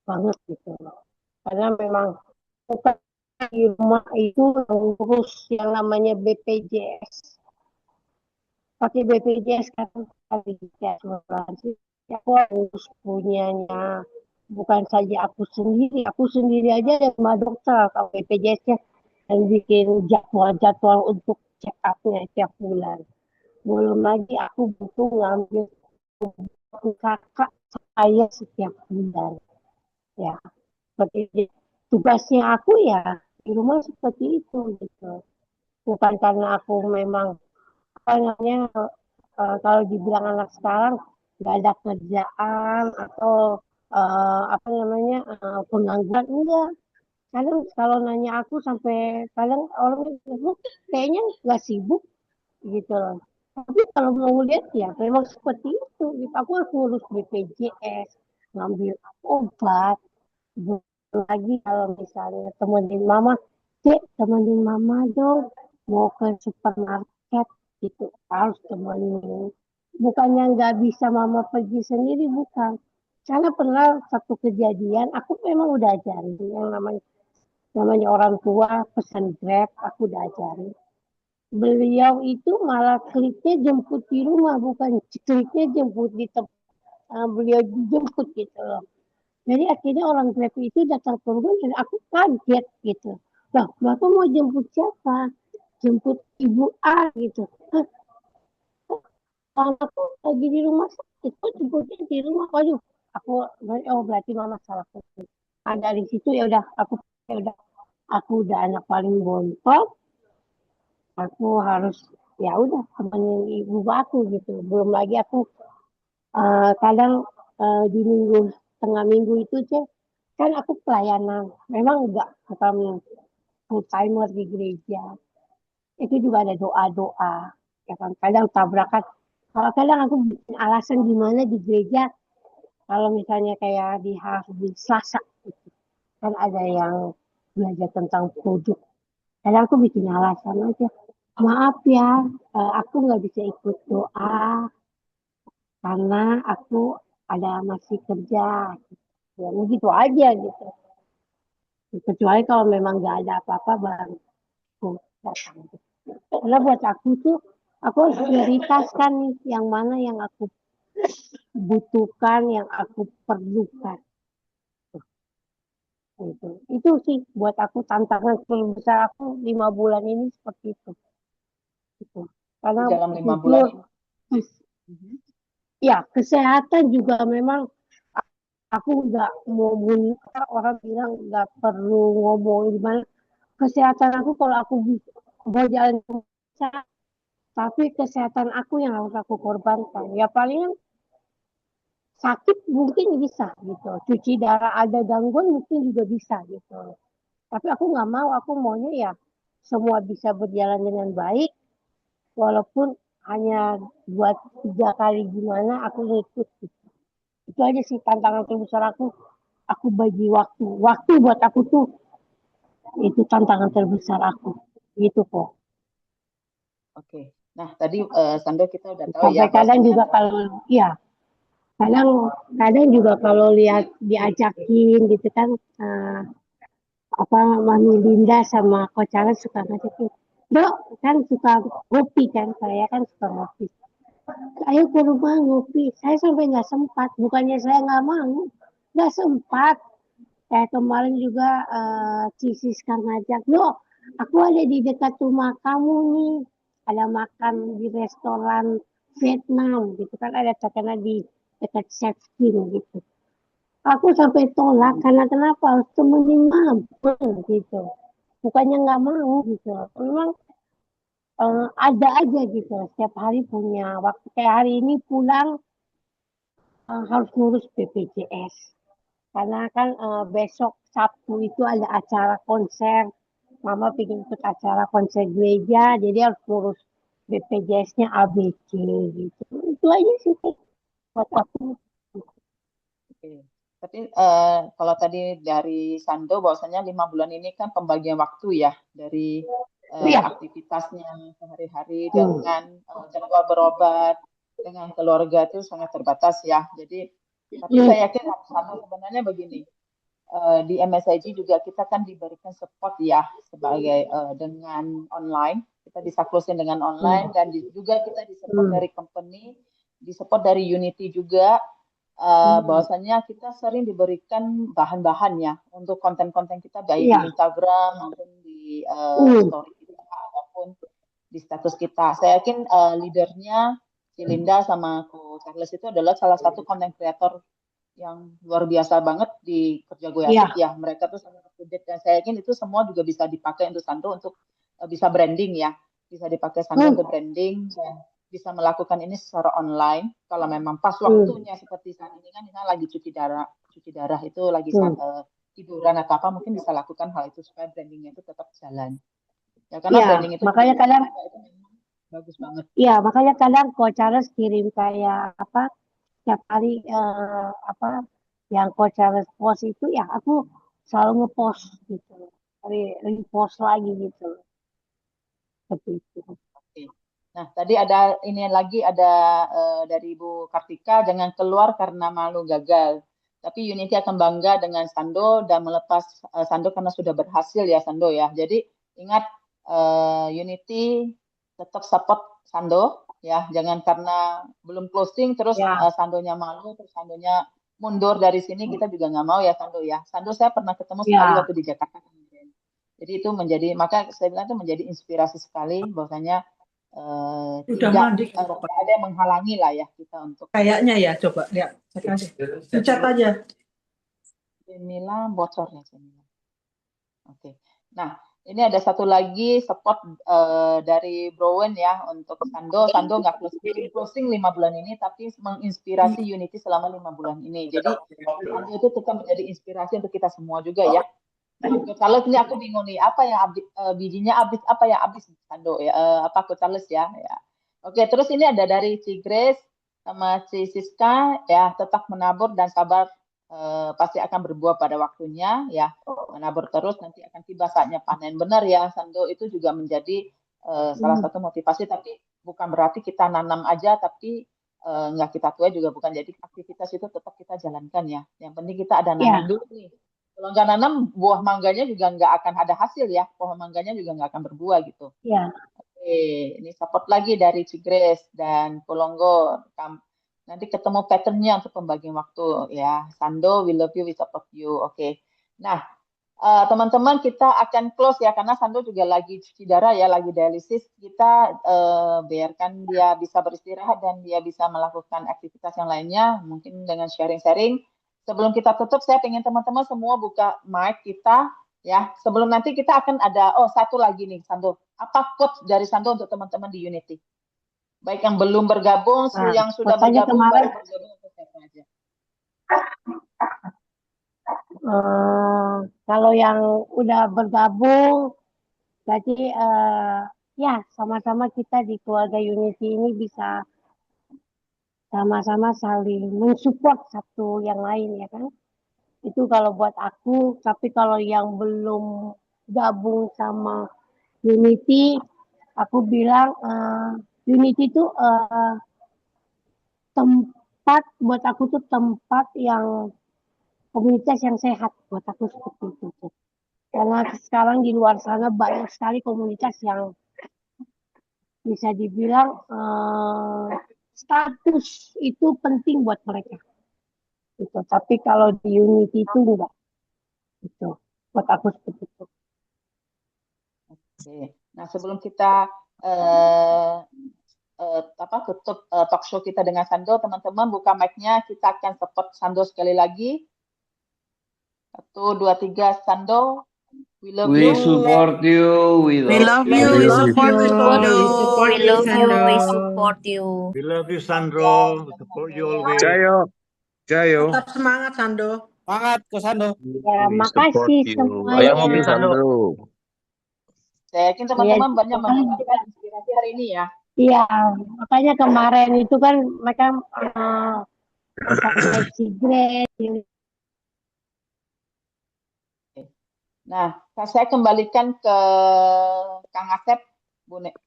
S6: banget gitu loh. Karena memang bukan di rumah itu ngurus yang namanya BPJS pakai BPJS kan kali asuransi aku harus punyanya bukan saja aku sendiri aja ada 5 dokter kalau BPJS nya yang bikin jadwal-jadwal untuk check up-nya tiap bulan Belum lagi aku butuh ngambil buku kakak saya setiap bulan. Ya, seperti itu. Tugasnya aku ya di rumah seperti itu gitu. Bukan karena aku memang apa namanya kalau dibilang anak sekarang nggak ada kerjaan atau apa namanya pengangguran enggak. Kadang kalau nanya aku sampai kadang orang bilang, kayaknya nggak sibuk gitu loh. Tapi kalau mau lihat ya memang seperti itu. Gitu. Aku harus ngurus BPJS, ngambil obat. Belum lagi kalau misalnya temenin mama, Cek, temenin mama dong, mau ke supermarket gitu, harus temenin. Bukannya nggak bisa mama pergi sendiri, bukan. Karena pernah satu kejadian, aku memang udah ajarin yang namanya orang tua pesan Grab, aku udah ajarin. Beliau itu malah kliknya jemput di rumah, bukan kliknya jemput di tempat beliau dijemput gitu loh. Jadi akhirnya orang Grab itu datang ke rumah dan aku kaget gitu. Loh, Bapak mau jemput siapa? Jemput Ibu A gitu. Hah, aku lagi di rumah sakit, kok jemputnya di rumah? Waduh, aku oh berarti mama salah. Nah, dari situ ya udah aku udah anak paling bontot, aku harus ya udah temenin ibu aku gitu. Belum lagi aku kadang di minggu tengah minggu itu cek kan aku pelayanan memang enggak bukan full timer di gereja itu juga ada doa-doa ya kan kadang tabrakan kalau kadang aku bikin alasan gimana di gereja kalau misalnya kayak di Selasa gitu, kan ada yang belajar tentang produk kadang aku bikin alasan aja maaf ya aku nggak bisa ikut doa karena aku ada masih kerja ya begitu aja gitu kecuali kalau memang nggak ada apa-apa baru aku datang karena buat aku tuh aku harus prioritaskan nih yang mana yang aku butuhkan yang aku perlukan gitu. Itu sih buat aku tantangan terbesar aku 5 bulan ini seperti itu gitu.
S2: Di
S6: Karena
S2: dalam 5 bulan
S6: jujur
S2: ini. Mhm.
S6: ya kesehatan juga memang aku nggak mau orang bilang nggak perlu ngomong gimana kesehatan aku kalau aku mau jalan bisa tapi kesehatan aku yang harus aku korbankan ya paling sakit mungkin bisa gitu cuci darah ada gangguan mungkin juga bisa gitu tapi aku nggak mau aku maunya ya semua bisa berjalan dengan baik walaupun hanya buat 3 kali gimana aku ngikut gitu. Itu aja sih tantangan terbesar aku bagi waktu buat aku tuh itu tantangan terbesar aku gitu kok.
S2: Oke. Nah, tadi Sando kita udah tahu ya
S6: Sampai kadang
S2: bahwasanya
S6: juga kalau ya kadang kadang juga kalau lihat diajakin gitu kan uh, apa Mami Linda sama Coach Charles suka ngajakin Dok kan suka ngopi kan saya kan suka ngopi ayo ke rumah ngopi saya sampai nggak sempat bukannya saya nggak mau nggak sempat kayak kemarin juga Cisis ngajak Dok aku ada di dekat rumah kamu nih ada makan di restoran Vietnam gitu kan ada terkenal di dekat Chef Kim gitu. Aku sampai tolak karena kenapa harus temenin mama gitu. Bukannya nggak mau gitu. Memang ada aja gitu. Setiap hari punya waktu. Kayak hari ini pulang harus ngurus BPJS. Karena kan besok Sabtu itu ada acara konser. Mama pengen ikut acara konser gereja. Jadi harus ngurus BPJS-nya ABC gitu. Itu aja sih buat aku.
S2: oke. Tapi kalau tadi dari Sando bahwasanya 5 bulan ini kan pembagian waktu ya dari
S6: Iya.
S2: aktivitasnya sehari-hari
S6: Hmm.
S2: dengan jadwal berobat dengan keluarga itu sangat terbatas ya. Jadi, tapi
S6: Hmm.
S2: saya yakin Sando sebenarnya begini. Di MSIG juga kita kan diberikan support ya sebagai dengan online kita bisa closing dengan online dan juga kita disupport
S6: Hmm.
S2: dari company disupport dari Unity juga bahwasanya kita sering diberikan bahan-bahan ya untuk konten-konten kita baik di
S6: Iya.
S2: Instagram maupun di
S6: Hmm.
S2: story kita ataupun di status kita. Saya yakin leadernya si Linda sama Ko Charles itu adalah salah satu content creator yang luar biasa banget di Kerja Gue Asik ya. Mereka tuh sangat up-to-date dan saya yakin itu semua juga bisa dipakai untuk Sando untuk bisa branding ya. Bisa dipakai Sando untuk branding dan bisa melakukan ini secara online kalau memang pas waktunya seperti saat ini kan misalnya lagi cuci darah itu lagi tiduran atau apa mungkin bisa lakukan hal itu supaya brandingnya itu tetap jalan. Ya karena branding itu
S6: makanya kadang
S2: itu memang bagus banget.
S6: iya, makanya kadang Coach Charles kirim kayak apa setiap hari yang Coach Charles post itu ya aku selalu ngepost gitu. Repost lagi gitu. Seperti itu.
S2: Oke. Nah, tadi ada ini lagi ada dari Ibu Kartika, jangan keluar karena malu gagal. Tapi Unity akan bangga dengan Sando dan melepas Sando karena sudah berhasil ya Sando ya. Jadi ingat Unity tetap support Sando ya. Jangan karena belum closing terus Sandonya malu, terus Sandonya mundur dari sini kita juga nggak mau ya Sando ya. Sando saya pernah ketemu sekali waktu di Jakarta. Jadi itu menjadi maka saya bilang itu menjadi inspirasi sekali bahwasanya tidak ada yang menghalangi lah ya kita untuk
S1: kayaknya ya coba lihat cek aja dicat aja
S2: Cemila bocor ya Cemila. Oke. Nah ini ada satu lagi spot dari Browen ya untuk Sando nggak closing 5 bulan ini tapi menginspirasi Unity selama 5 bulan ini. Jadi Sando itu tetap menjadi inspirasi untuk kita semua juga ya. Charles ini aku bingung nih apa yang bijinya habis apa yang habis Sando ya apa aku Charles ya. Oke terus ini ada dari si Grace sama si Siska ya tetap menabur dan sabar pasti akan berbuah pada waktunya ya menabur terus nanti akan tiba saatnya panen benar ya Sando itu juga menjadi salah satu motivasi tapi bukan berarti kita nanam aja tapi nggak kita tuai juga bukan jadi aktivitas itu tetap kita jalankan ya yang penting kita ada nanam dulu nih. Kalau nggak nanam, buah mangganya juga nggak akan ada hasil ya. Pohon mangganya juga nggak akan berbuah gitu.
S6: Iya.
S2: Oke, ini support lagi dari Cigres dan Polongo. Nanti ketemu patternnya untuk pembagian waktu ya. Sando, we love you, we support you. Oke. Nah, teman-teman kita akan close ya karena Sando juga lagi cuci darah ya, lagi dialisis. Kita biarkan dia bisa beristirahat dan dia bisa melakukan aktivitas yang lainnya, mungkin dengan sharing-sharing. Sebelum kita tutup, saya ingin teman-teman semua buka mic kita ya. Sebelum nanti kita akan ada satu lagi nih Sando. Apa quotes dari Sando untuk teman-teman di Unity? Baik yang belum bergabung, yang sudah bergabung baru bergabung untuk siapa aja.
S6: Kalau yang udah bergabung, berarti ya sama-sama kita di keluarga Unity ini bisa sama-sama saling mensupport satu yang lain ya kan. Itu kalau buat aku, tapi kalau yang belum gabung sama Unity, aku bilang Unity itu tempat buat aku tuh tempat yang komunitas yang sehat buat aku seperti itu. Karena sekarang di luar sana banyak sekali komunitas yang bisa dibilang status itu penting buat mereka. Gitu. Tapi kalau di Unity itu enggak. Gitu. Buat aku seperti itu.
S2: Oke. Nah sebelum kita tutup talk show kita dengan Sando, teman-teman buka mic-nya, kita akan support Sando sekali lagi. 1, 2, 3, Sando. We love you.
S3: We support you. We love you.
S1: We support you Sando.
S7: We love you. We support you.
S5: We love you, Sandro. We support you always.
S4: Jayo.
S1: Tetap semangat Sando.
S8: Semangat ke Sando.
S6: Ya, makasih semuanya.
S4: Ayo ngopi Sando.
S2: Saya yakin teman-teman banyak mendapatkan inspirasi hari ini ya.
S6: Iya, makanya kemarin itu kan mereka pakai Cigres.
S2: Nah, saya kembalikan ke Kang Asep, Bu Nek.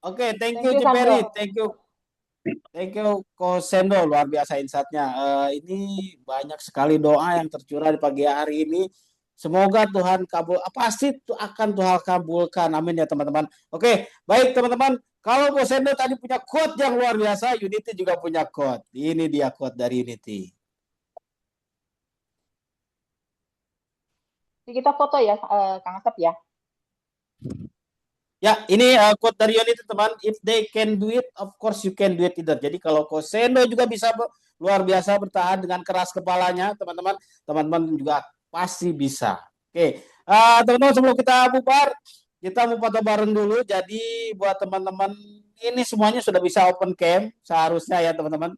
S8: Oke, thank you Jeperi, thank you Ko Sendo, luar biasa insight-nya. Ini banyak sekali doa yang tercurah di pagi hari ini. Semoga Tuhan pasti akan Tuhan kabulkan. Amin ya teman-teman. Oke, baik teman-teman. Kalau Ko Sendo tadi punya quote yang luar biasa, Unity juga punya quote. Ini dia quote dari Unity.
S2: Kita foto ya, Kang Asep ya.
S8: Ya, ini quote dari Yoni teman. If they can do it, of course you can do it either. Jadi kalau Kosendo juga bisa luar biasa bertahan dengan keras kepalanya, teman-teman. Teman-teman juga pasti bisa. Oke, teman-teman sebelum kita bubar, kita mau foto bareng dulu. Jadi buat teman-teman ini semuanya sudah bisa open cam seharusnya ya teman-teman.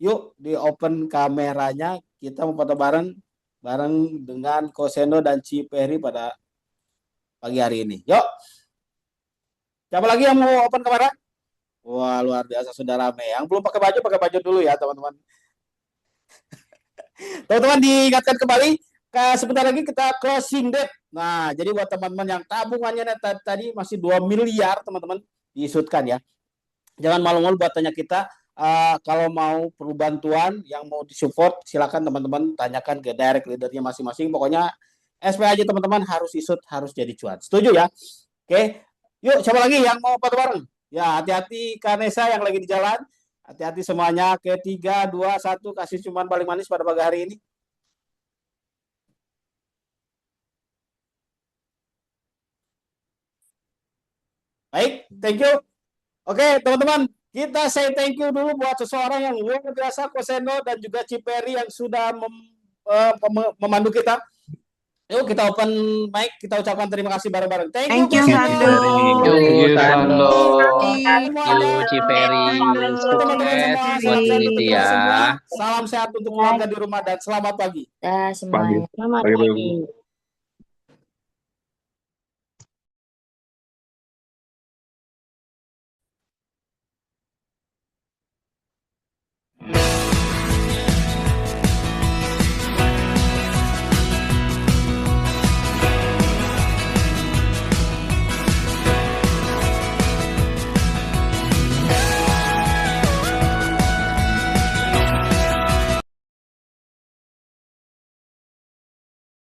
S8: Yuk di open kameranya. Kita mau foto bareng dengan Kosendo dan Ciperi pada pagi hari ini. Yuk. Siapa lagi yang mau open kamera? Wah, luar biasa sudah ramai. Yang belum pakai baju dulu ya, teman-teman. Teman-teman diingatkan kembali, sebentar lagi kita closing date. Nah, jadi buat teman-teman yang tabungannya tadi masih 2 miliar, teman-teman, diisutkan ya. Jangan malu-malu buat tanya kita. Kalau mau perlu bantuan yang mau disupport, silakan teman-teman tanyakan ke direct leadernya masing-masing. Pokoknya SP aja teman-teman harus isut, harus jadi cuan. Setuju ya? Oke. Yuk, siapa lagi yang mau foto bareng? Ya, hati-hati Kanesa yang lagi di jalan. Hati-hati semuanya. Ke 3, 2, 1. Kasih cuman paling manis pada pagi hari ini. Baik, thank you. Oke, teman-teman. Kita say thank you dulu buat seseorang yang luar biasa, Kosendo dan juga Ciperi yang sudah memandu kita. Yuk kita open mic, kita ucapkan terima kasih bareng-bareng. Thank you,
S1: Sando.
S3: Thank you, Sando.
S7: Thank you, Ciperi.
S8: Teman-teman semua,
S7: Buat
S8: sehat-sehat
S7: ya.
S8: semua. Salam sehat untuk keluarga di rumah dan selamat pagi.
S7: Dah semuanya.
S6: Selamat
S4: Pagi.
S6: pagi.